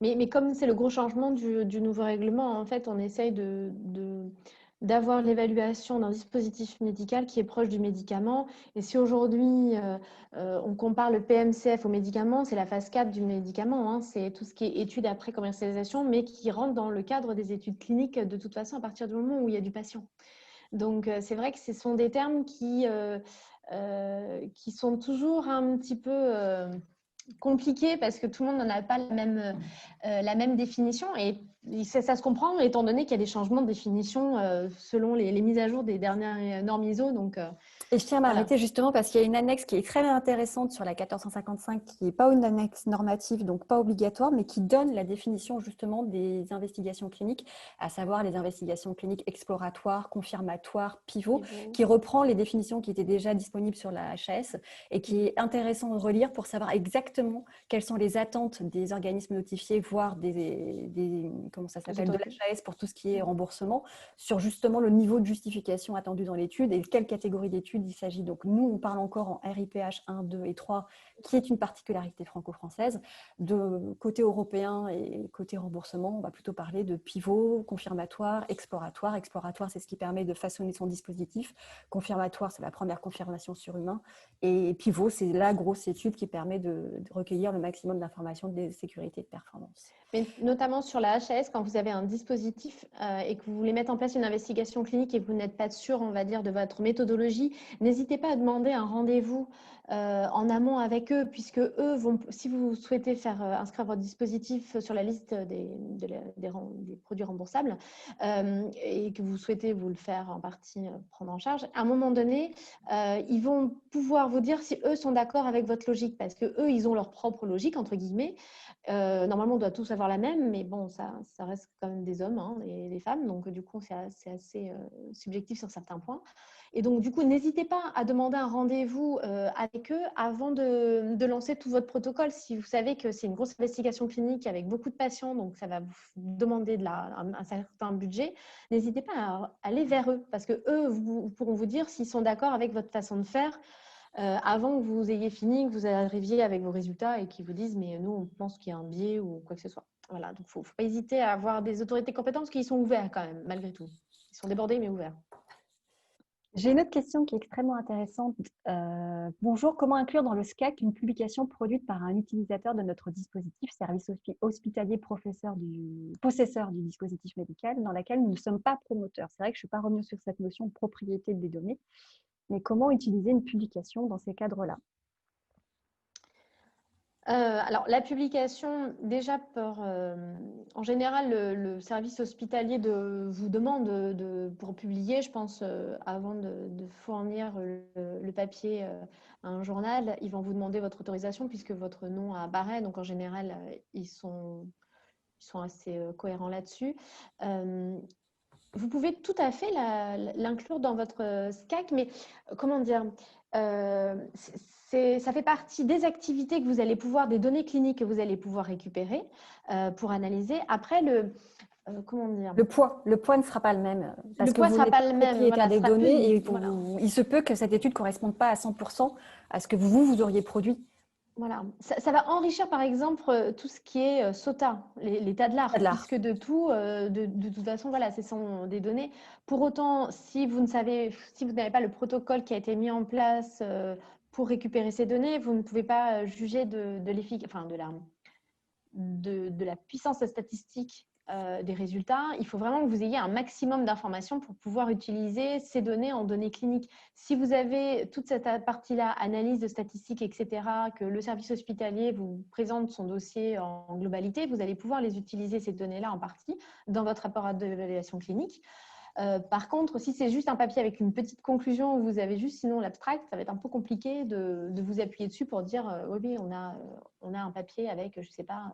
Mais comme c'est le gros changement du nouveau règlement, en fait, on essaye d'avoir l'évaluation d'un dispositif médical qui est proche du médicament. Et si aujourd'hui, on compare le PMCF au médicament, c'est la phase 4 du médicament, hein, c'est tout ce qui est études après commercialisation, mais qui rentre dans le cadre des études cliniques de toute façon à partir du moment où il y a du patient. Donc, c'est vrai que ce sont des termes qui sont toujours un petit peu compliqués parce que tout le monde n'en a pas la même définition. Et ça se comprend étant donné qu'il y a des changements de définition selon les mises à jour des dernières normes ISO. Donc, Et je tiens à m'arrêter justement parce qu'il y a une annexe qui est très intéressante sur la 1455 qui n'est pas une annexe normative, donc pas obligatoire, mais qui donne la définition justement des investigations cliniques, à savoir les investigations cliniques exploratoires, confirmatoires, pivots, qui reprend les définitions qui étaient déjà disponibles sur la HAS et qui est intéressant de relire pour savoir exactement quelles sont les attentes des organismes notifiés, voire comment ça s'appelle, de la HAS pour tout ce qui est remboursement, sur justement le niveau de justification attendu dans l'étude et quelle catégorie d'études il s'agit. Donc nous, on parle encore en RIPH 1, 2 et 3, qui est une particularité franco-française. De côté européen et côté remboursement, on va plutôt parler de pivot, confirmatoire, exploratoire. Exploratoire, c'est ce qui permet de façonner son dispositif. Confirmatoire, c'est la première confirmation sur humain. Et pivot, c'est la grosse étude qui permet de recueillir le maximum d'informations de sécurité et de performance. Mais notamment sur la HAS, quand vous avez un dispositif et que vous voulez mettre en place une investigation clinique et que vous n'êtes pas sûr, on va dire, de votre méthodologie, n'hésitez pas à demander un rendez-vous en amont avec eux, puisque eux vont, si vous souhaitez faire inscrire votre dispositif sur la liste des produits remboursables et que vous souhaitez vous le faire en partie prendre en charge, à un moment donné, ils vont pouvoir vous dire si eux sont d'accord avec votre logique, parce que eux, ils ont leur propre logique, entre guillemets. Normalement, on doit tous avoir la même, mais bon, ça reste quand même des hommes hein, et des femmes. Donc, du coup, c'est assez subjectif sur certains points. Et donc, du coup, n'hésitez pas à demander un rendez-vous avec eux avant de lancer tout votre protocole. Si vous savez que c'est une grosse investigation clinique avec beaucoup de patients, donc ça va vous demander un certain budget, n'hésitez pas à aller vers eux parce qu'eux pourront vous dire s'ils sont d'accord avec votre façon de faire. Avant que vous ayez fini, que vous arriviez avec vos résultats et qu'ils vous disent mais nous on pense qu'il y a un biais ou quoi que ce soit. Voilà, donc il ne faut pas hésiter à avoir des autorités compétentes parce qu'ils sont ouverts quand même, malgré tout. Ils sont débordés mais ouverts. J'ai une autre question qui est extrêmement intéressante. Bonjour, comment inclure dans le SCAC une publication produite par un utilisateur de notre dispositif, service hospitalier possesseur du dispositif médical, dans laquelle nous ne sommes pas promoteurs? C'est vrai que je ne suis pas revenue sur cette notion de propriété des données, mais comment utiliser une publication dans ces cadres-là? Alors, la publication, déjà, en général, le service hospitalier vous demande pour publier, je pense, avant de fournir le papier à un journal, ils vont vous demander votre autorisation puisque votre nom apparaît. Donc, en général, ils sont assez cohérents là-dessus. Vous pouvez tout à fait l'inclure dans votre SCAC, mais comment dire ça fait partie des activités que vous allez pouvoir, des données cliniques que vous allez pouvoir récupérer pour analyser. Après, comment dire Le poids ne sera pas le même. Parce le que poids ne vous sera n'êtes pas pas le même. propriétaire Voilà, des sera plus données et voilà. il se peut que cette étude ne corresponde pas à 100% à ce que vous auriez produit. Voilà, ça va enrichir par exemple tout ce qui est SOTA, l'état de l'art, puisque de toute façon, voilà, ce sont des données. Pour autant, si vous n'avez pas le protocole qui a été mis en place pour récupérer ces données, vous ne pouvez pas juger de la puissance statistique des résultats. Il faut vraiment que vous ayez un maximum d'informations pour pouvoir utiliser ces données en données cliniques. Si vous avez toute cette partie-là, analyse de statistiques, etc., que le service hospitalier vous présente son dossier en globalité, vous allez pouvoir les utiliser, ces données-là, en partie, dans votre rapport d'évaluation clinique. Par contre, si c'est juste un papier avec une petite conclusion où vous avez juste sinon l'abstract, ça va être un peu compliqué de vous appuyer dessus pour dire oui, on a un papier avec, je ne sais pas,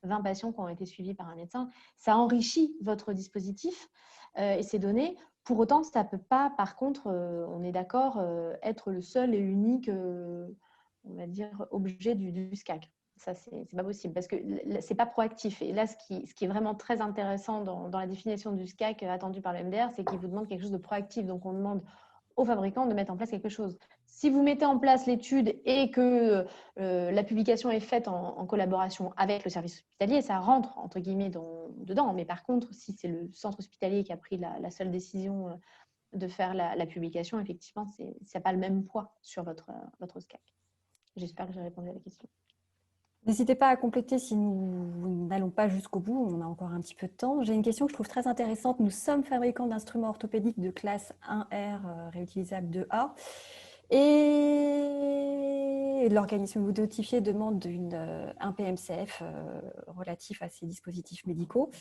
20 patients qui ont été suivis par un médecin. Ça enrichit votre dispositif et ces données. Pour autant, ça ne peut pas, par contre, on est d'accord, être le seul et unique, on va dire, objet du SCAC. Ça, c'est pas possible parce que c'est pas proactif. Et là, ce qui est vraiment très intéressant dans la définition du SCAC attendue par le MDR, c'est qu'il vous demande quelque chose de proactif. Donc, on demande au fabricant de mettre en place quelque chose. Si vous mettez en place l'étude et que la publication est faite en collaboration avec le service hospitalier, ça rentre entre guillemets dedans. Mais par contre, si c'est le centre hospitalier qui a pris la seule décision de faire la publication, effectivement, ça n'a pas le même poids sur votre SCAC. J'espère que j'ai répondu à la question. N'hésitez pas à compléter si nous n'allons pas jusqu'au bout, on a encore un petit peu de temps. J'ai une question que je trouve très intéressante. Nous sommes fabricants d'instruments orthopédiques de classe 1R réutilisables 2A et l'organisme notifié demande un PMCF relatif à ces dispositifs médicaux.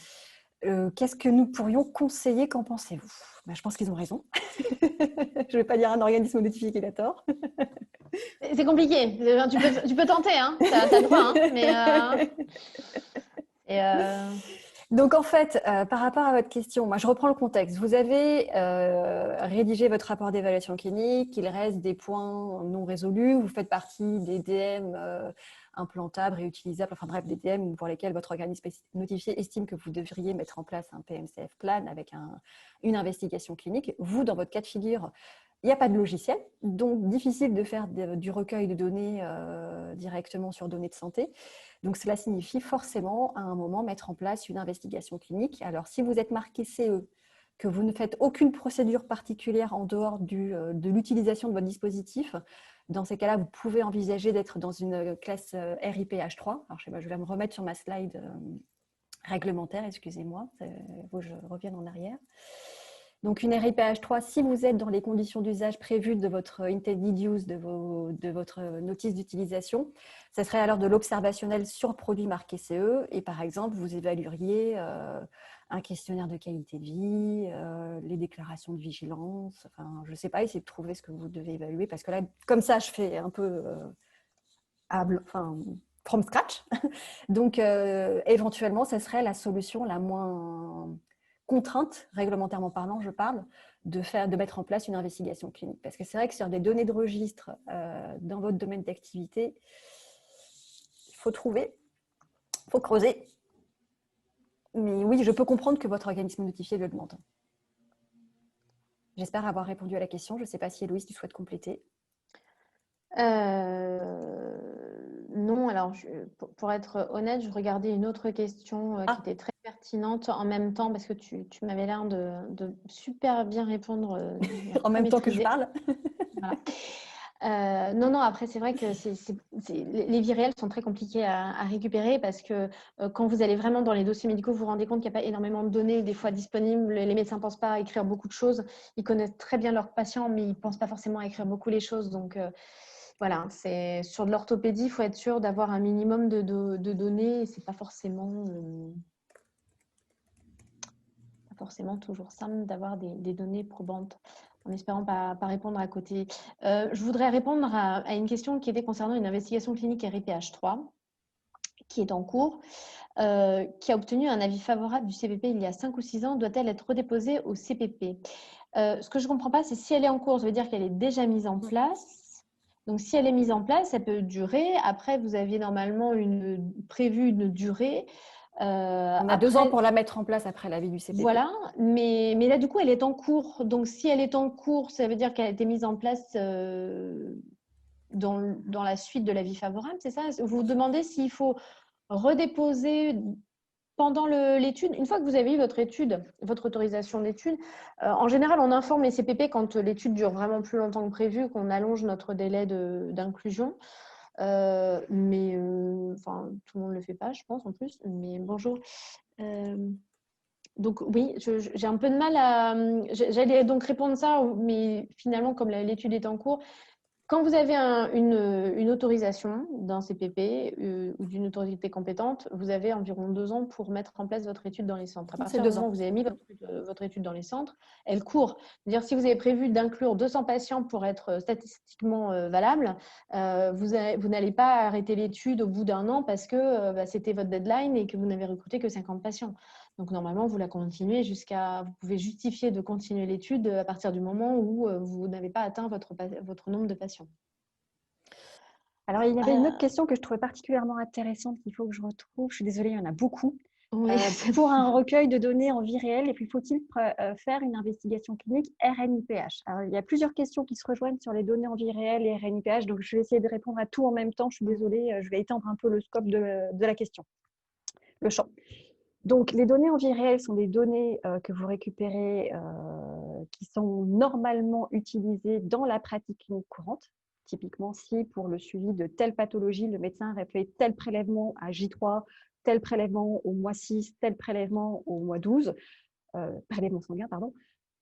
Qu'est-ce que nous pourrions conseiller? Qu'en pensez-vous? Je pense qu'ils ont raison. Je ne vais pas dire un organisme notifié qu'il a tort. C'est compliqué. Tu peux tenter, hein. Tu as le droit. Hein. Mais, Donc, en fait, par rapport à votre question, moi, je reprends le contexte. Vous avez rédigé votre rapport d'évaluation clinique, il reste des points non résolus, vous faites partie des DM implantables, réutilisables, enfin bref, des DM pour lesquels votre organisme notifié estime que vous devriez mettre en place un PMCF plan avec une investigation clinique. Vous, dans votre cas de figure, il n'y a pas de logiciel, donc difficile de faire du recueil de données directement sur données de santé. Donc, cela signifie forcément, à un moment, mettre en place une investigation clinique. Alors, si vous êtes marqué CE, que vous ne faites aucune procédure particulière en dehors de l'utilisation de votre dispositif, dans ces cas-là, vous pouvez envisager d'être dans une classe RIPH3. Alors, je vais me remettre sur ma slide réglementaire, excusez-moi, il faut que je revienne en arrière. Donc, une RIPH3, si vous êtes dans les conditions d'usage prévues de votre intended use, de votre notice d'utilisation, ça serait alors de l'observationnel sur produit marqué CE. Et par exemple, vous évalueriez un questionnaire de qualité de vie, les déclarations de vigilance. Enfin, je ne sais pas, essayez de trouver ce que vous devez évaluer. Parce que là, comme ça, je fais un peu from scratch. Donc, éventuellement, ce serait la solution la moins contrainte, réglementairement parlant, je parle, de mettre en place une investigation clinique. Parce que c'est vrai que sur des données de registre dans votre domaine d'activité, il faut trouver, il faut creuser. Mais oui, je peux comprendre que votre organisme notifié le demande. J'espère avoir répondu à la question. Je ne sais pas si Héloïse, tu souhaites compléter. Non, alors pour être honnête, je regardais une autre question qui était très pertinente en même temps parce que tu m'avais l'air de super bien répondre. En même temps que je parle. Voilà. Non, après, c'est vrai que les vies réelles sont très compliquées à récupérer parce que quand vous allez vraiment dans les dossiers médicaux, vous vous rendez compte qu'il n'y a pas énormément de données des fois disponibles. Les médecins ne pensent pas à écrire beaucoup de choses. Ils connaissent très bien leurs patients, mais ils ne pensent pas forcément à écrire beaucoup les choses. Donc, voilà, sur de l'orthopédie, il faut être sûr d'avoir un minimum de données. Ce n'est pas forcément toujours simple d'avoir des données probantes, en espérant pas répondre à côté. Je voudrais répondre à une question qui était concernant une investigation clinique RIPH3 qui est en cours, qui a obtenu un avis favorable du CPP il y a 5 ou 6 ans. Doit-elle être redéposée au CPP? Ce que je ne comprends pas, c'est si elle est en cours, ça veut dire qu'elle est déjà mise en place. Donc, si elle est mise en place, ça peut durer. Après, vous aviez normalement prévu une durée. On a 2 ans pour la mettre en place après l'avis du CPP. Voilà, mais là, du coup, elle est en cours. Donc, si elle est en cours, ça veut dire qu'elle a été mise en place dans la suite de l'avis favorable, c'est ça? Vous vous demandez s'il faut redéposer pendant l'étude. Une fois que vous avez eu votre étude, votre autorisation d'étude, en général, on informe les CPP quand l'étude dure vraiment plus longtemps que prévu, qu'on allonge notre délai d'inclusion. Mais tout le monde ne le fait pas, je pense, en plus. Mais bonjour. Donc oui, j'ai un peu de mal à... J'allais donc répondre ça, mais finalement, comme l'étude est en cours, quand vous avez une autorisation d'un CPP ou d'une autorité compétente, vous avez environ 2 ans pour mettre en place votre étude dans les centres. À partir du moment où vous avez mis votre étude dans les centres, elle court. C'est-à-dire, si vous avez prévu d'inclure 200 patients pour être statistiquement valable, vous n'allez pas arrêter l'étude au bout d'1 an parce que c'était votre deadline et que vous n'avez recruté que 50 patients. Donc, normalement, vous la continuez vous pouvez justifier de continuer l'étude à partir du moment où vous n'avez pas atteint votre nombre de patients. Alors, il y avait une autre question que je trouvais particulièrement intéressante qu'il faut que je retrouve. Je suis désolée, il y en a beaucoup. Oui, pour un recueil de données en vie réelle, et puis faut-il faire une investigation clinique RNIPH? Alors, il y a plusieurs questions qui se rejoignent sur les données en vie réelle et RNIPH, donc je vais essayer de répondre à tout en même temps. Je suis désolée, je vais étendre un peu le scope de la question, le champ. Donc, les données en vie réelle sont des données que vous récupérez qui sont normalement utilisées dans la pratique clinique courante. Typiquement, si pour le suivi de telle pathologie, le médecin aurait fait tel prélèvement à J3, tel prélèvement au mois 6, tel prélèvement au mois 12, prélèvement sanguin, pardon,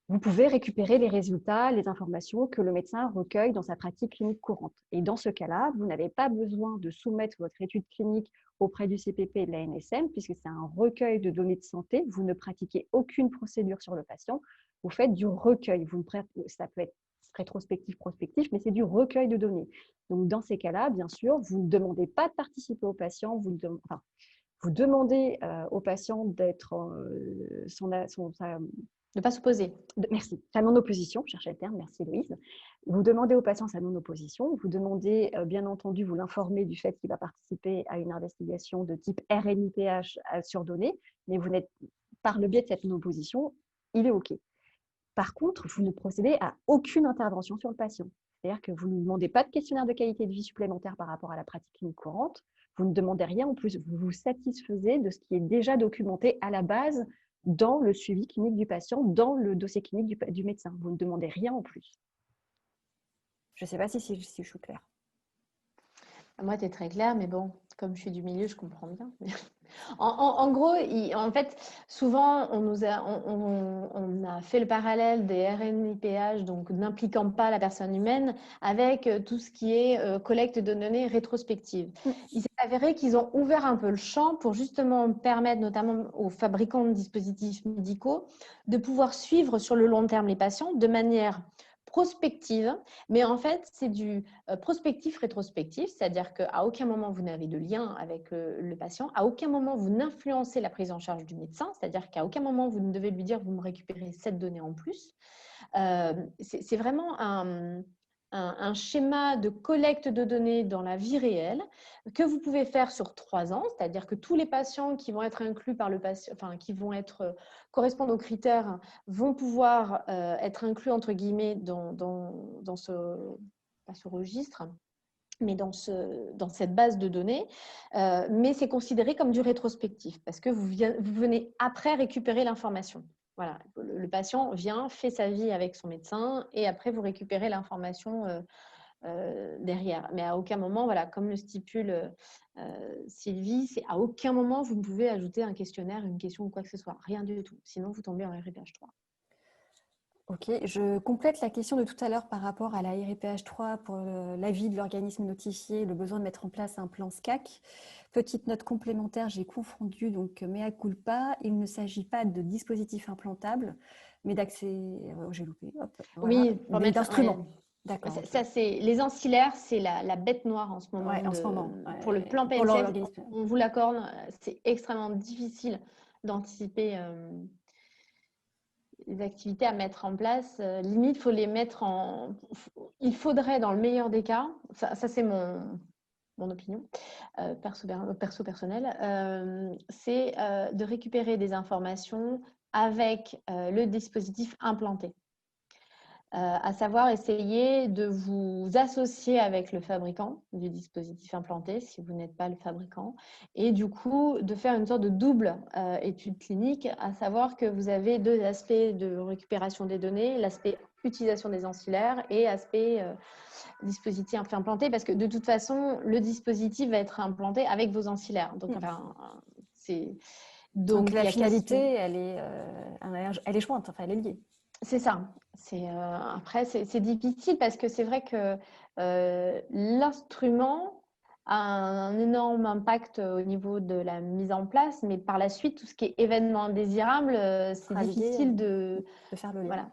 vous pouvez récupérer les résultats, les informations que le médecin recueille dans sa pratique clinique courante. Et dans ce cas-là, vous n'avez pas besoin de soumettre votre étude clinique auprès du CPP et de la NSM, puisque c'est un recueil de données de santé. Vous ne pratiquez aucune procédure sur le patient. Vous faites du recueil. Ça peut être rétrospectif, prospectif, mais c'est du recueil de données. Donc, dans ces cas-là, bien sûr, vous ne demandez pas de participer au patient. Vous demandez au patient d'être ne pas s'opposer. Merci. Sa non-opposition, je cherchais le terme, merci Louise. Vous demandez au patient sa non-opposition. Vous demandez, bien entendu, vous l'informez du fait qu'il va participer à une investigation de type RNIPH sur données, mais vous n'êtes, par le biais de cette non-opposition, il est OK. Par contre, vous ne procédez à aucune intervention sur le patient. C'est-à-dire que vous ne demandez pas de questionnaire de qualité de vie supplémentaire par rapport à la pratique clinique courante. Vous ne demandez rien en plus. Vous vous satisfaisez de ce qui est déjà documenté à la base dans le suivi clinique du patient, dans le dossier clinique du médecin. Vous ne demandez rien en plus. Je ne sais pas si je suis claire. Moi, tu es très claire, mais bon, comme je suis du milieu, je comprends bien. En gros, en fait, souvent, on a fait le parallèle des RNIPH, donc n'impliquant pas la personne humaine, avec tout ce qui est collecte de données rétrospectives. Il s'est avéré qu'ils ont ouvert un peu le champ pour justement permettre, notamment aux fabricants de dispositifs médicaux, de pouvoir suivre sur le long terme les patients de manière prospective, mais en fait, c'est du prospectif rétrospectif, c'est-à-dire qu'à aucun moment vous n'avez de lien avec le patient, à aucun moment vous n'influencez la prise en charge du médecin, c'est-à-dire qu'à aucun moment vous ne devez lui dire vous me récupérez cette donnée en plus. C'est vraiment un schéma de collecte de données dans la vie réelle que vous pouvez faire sur 3 ans, c'est-à-dire que tous les patients qui vont être inclus par le patient, enfin qui vont correspondre aux critères, vont pouvoir être inclus entre guillemets dans ce, pas ce registre, mais dans cette base de données, mais c'est considéré comme du rétrospectif parce que vous venez après récupérer l'information. Voilà, le patient vient, fait sa vie avec son médecin et après vous récupérez l'information derrière. Mais à aucun moment, voilà, comme le stipule Sylvie, c'est à aucun moment vous ne pouvez ajouter un questionnaire, une question ou quoi que ce soit. Rien du tout. Sinon, vous tombez en RIPH3. Ok, je complète la question de tout à l'heure par rapport à la RIPH3 pour l'avis de l'organisme notifié, le besoin de mettre en place un plan SCAC. Petite note complémentaire, j'ai confondu, donc mea culpa, il ne s'agit pas de dispositif implantable, mais d'accès, j'ai loupé, hop, voilà, Oui, pour mettre d'instruments. Ouais. D'accord. Ça, c'est les ancillaires, c'est la bête noire en ce moment. Ouais, en ce moment. Pour le plan Pour PMCF, l'organisme. on vous l'accorde, c'est extrêmement difficile d'anticiper les activités à mettre en place. Limite, faut les mettre en. Il faudrait, dans le meilleur des cas, ça c'est mon opinion perso personnelle, c'est de récupérer des informations avec le dispositif implanté. À savoir essayer de vous associer avec le fabricant du dispositif implanté si vous n'êtes pas le fabricant et du coup de faire une sorte de double étude clinique, à savoir que vous avez 2 aspects de récupération des données, l'aspect utilisation des ancillaires et aspect dispositif implanté, parce que de toute façon le dispositif va être implanté avec vos ancillaires. Donc enfin, c'est donc la finalité, elle est jointe, enfin elle est liée. C'est ça. Après, c'est difficile parce que c'est vrai que l'instrument a un énorme impact au niveau de la mise en place, mais par la suite, tout ce qui est événement indésirable, c'est difficile de faire le lien. Voilà.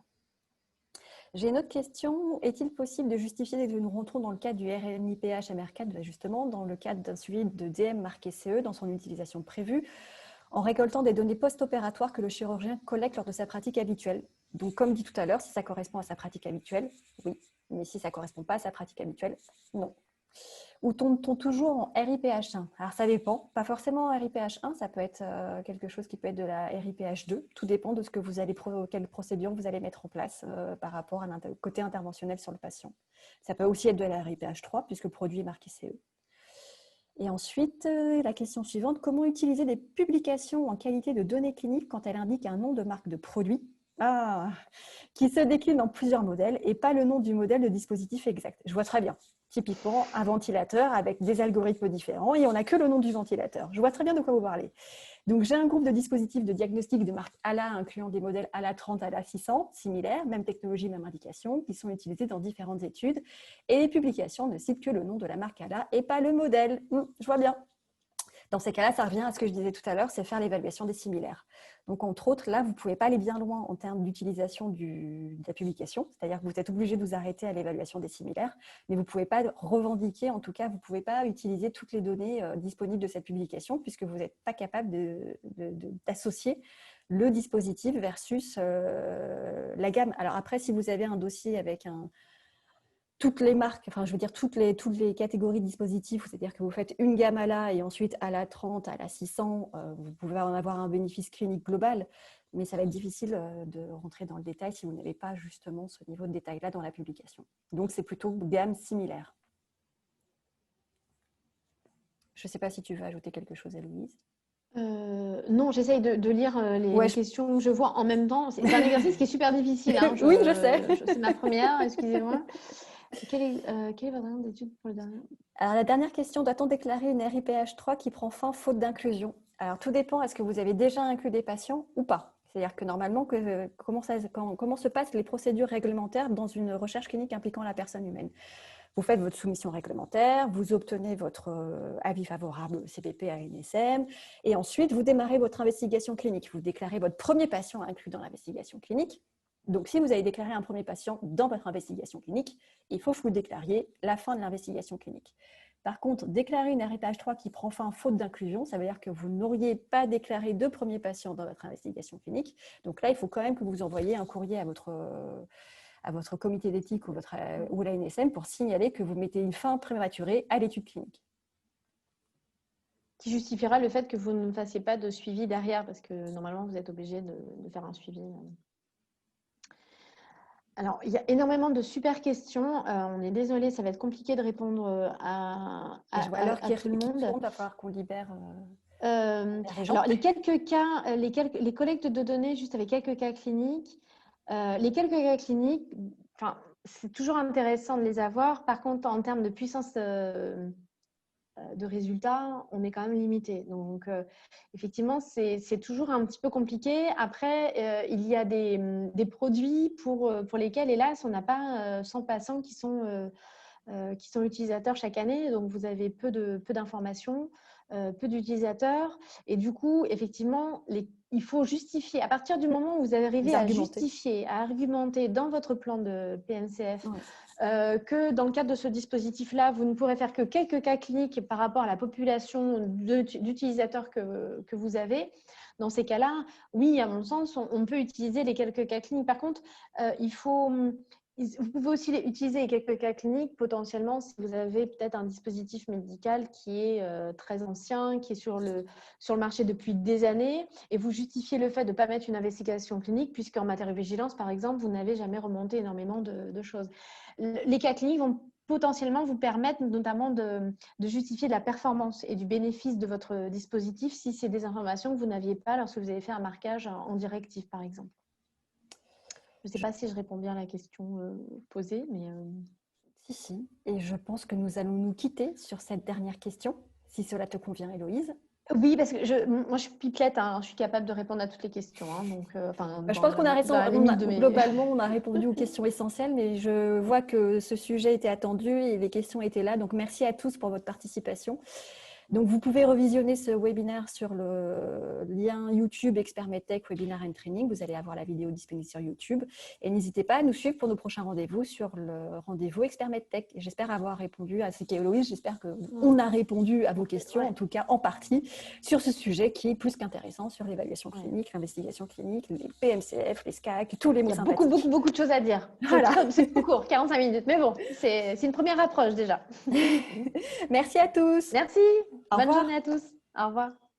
J'ai une autre question. Est-il possible de justifier que nous rentrons dans le cadre du RNIPH MR4, justement, dans le cadre d'un suivi de DM marqué CE dans son utilisation prévue, en récoltant des données post-opératoires que le chirurgien collecte lors de sa pratique habituelle? Donc, comme dit tout à l'heure, si ça correspond à sa pratique habituelle, oui. Mais si ça ne correspond pas à sa pratique habituelle, non. Ou tombe-t-on toujours en RIPH1? Alors, ça dépend. Pas forcément en RIPH1, ça peut être quelque chose qui peut être de la RIPH2. Tout dépend de ce que vous allez, quelle procédure vous allez mettre en place par rapport à côté interventionnel sur le patient. Ça peut aussi être de la RIPH3, puisque le produit est marqué CE. Et ensuite, la question suivante, comment utiliser des publications en qualité de données cliniques quand elles indiquent un nom de marque de produit qui se décline en plusieurs modèles et pas le nom du modèle de dispositif exact? Je vois très bien. Typiquement, un ventilateur avec des algorithmes différents et on n'a que le nom du ventilateur. Je vois très bien de quoi vous parlez. Donc, j'ai un groupe de dispositifs de diagnostic de marque ALA, incluant des modèles ALA 30, ALA 600, similaires, même technologie, même indication, qui sont utilisés dans différentes études. Et les publications ne citent que le nom de la marque ALA et pas le modèle. Je vois bien. Dans ces cas-là, ça revient à ce que je disais tout à l'heure, c'est faire l'évaluation des similaires. Donc, entre autres, là, vous ne pouvez pas aller bien loin en termes d'utilisation de la publication, c'est-à-dire que vous êtes obligé de vous arrêter à l'évaluation des similaires, mais vous ne pouvez pas revendiquer, en tout cas, vous ne pouvez pas utiliser toutes les données disponibles de cette publication puisque vous n'êtes pas capable d'associer le dispositif versus la gamme. Alors après, si vous avez un dossier avec toutes les marques, enfin je veux dire toutes les catégories de dispositifs, c'est-à-dire que vous faites une gamme ALA et ensuite ALA 30, ALA 600, vous pouvez en avoir un bénéfice clinique global, mais ça va être difficile de rentrer dans le détail si vous n'avez pas justement ce niveau de détail-là dans la publication. Donc c'est plutôt gamme similaire. Je ne sais pas si tu veux ajouter quelque chose, Héloïse. Non, j'essaye de lire les questions que je vois en même temps. C'est un exercice qui est super difficile. Hein. Oui, je sais. C'est ma première, excusez-moi. Quelle est votre dernière étude pour le dernier? Alors, la dernière question, doit-on déclarer une RIPH3 qui prend fin faute d'inclusion? Alors, tout dépend, est-ce que vous avez déjà inclus des patients ou pas? C'est-à-dire que normalement, comment se passent les procédures réglementaires dans une recherche clinique impliquant la personne humaine? Vous faites votre soumission réglementaire, vous obtenez votre avis favorable CPP à l'INSM et ensuite, vous démarrez votre investigation clinique. Vous déclarez votre premier patient inclus dans l'investigation clinique. Donc, si vous avez déclaré un premier patient dans votre investigation clinique, il faut que vous déclariez la fin de l'investigation clinique. Par contre, déclarer une RIPH3 qui prend fin faute d'inclusion, ça veut dire que vous n'auriez pas déclaré de premier patient dans votre investigation clinique. Donc là, il faut quand même que vous envoyiez un courrier à votre comité d'éthique ou à l'ANSM pour signaler que vous mettez une fin prématurée à l'étude clinique. Qui justifiera le fait que vous ne fassiez pas de suivi derrière, parce que normalement, vous êtes obligé de faire un suivi. Alors, il y a énormément de super questions. On est désolé, ça va être compliqué de répondre à tout le monde. Il va falloir qu'on libère les gens. Alors, les quelques cas, les collectes de données juste avec quelques cas cliniques, c'est toujours intéressant de les avoir. Par contre, en termes de puissance de résultats, on est quand même limité. Donc, effectivement, c'est toujours un petit peu compliqué. Après, il y a des produits pour lesquels, hélas, on n'a pas 100 patients qui sont utilisateurs chaque année. Donc, vous avez peu d'informations, peu d'utilisateurs. Et du coup, effectivement, il faut justifier. À partir du moment où vous arrivez à justifier, à argumenter dans votre plan de PNCF, que dans le cadre de ce dispositif-là, vous ne pourrez faire que quelques cas cliniques par rapport à la population d'utilisateurs que vous avez. Dans ces cas-là, oui, à mon sens, on peut utiliser les quelques cas cliniques. Par contre, vous pouvez aussi utiliser les quelques cas cliniques potentiellement si vous avez peut-être un dispositif médical qui est très ancien, qui est sur le marché depuis des années, et vous justifiez le fait de ne pas mettre une investigation clinique puisqu'en matériovigilance, par exemple, vous n'avez jamais remonté énormément de choses. Les cas cliniques vont potentiellement vous permettre notamment de justifier de la performance et du bénéfice de votre dispositif si c'est des informations que vous n'aviez pas lorsque vous avez fait un marquage en directif, par exemple. Je ne sais pas si je réponds bien à la question posée, mais… Si. Et je pense que nous allons nous quitter sur cette dernière question, si cela te convient, Héloïse. Oui, parce que moi, je suis pipelette, hein, je suis capable de répondre à toutes les questions. Hein, donc, je pense qu'on globalement, on a répondu aux questions essentielles, mais je vois que ce sujet était attendu et les questions étaient là. Donc, merci à tous pour votre participation. Donc, vous pouvez revisionner ce webinaire sur le lien YouTube Expert MedTech Webinar and Training. Vous allez avoir la vidéo disponible sur YouTube. Et n'hésitez pas à nous suivre pour nos prochains rendez-vous sur le rendez-vous Expert MedTech. J'espère avoir répondu à ce qu'est Héloïse. J'espère qu'on a répondu à vos questions, en tout cas en partie, sur ce sujet qui est plus qu'intéressant sur l'évaluation clinique, l'investigation clinique, les PMCF, les SCAC, tous les mots sympathiques. Il y a beaucoup de choses à dire. Voilà. C'est plus court, 45 minutes. Mais bon, c'est une première approche déjà. Merci à tous. Merci. Au Bonne revoir. journée à tous. Au revoir.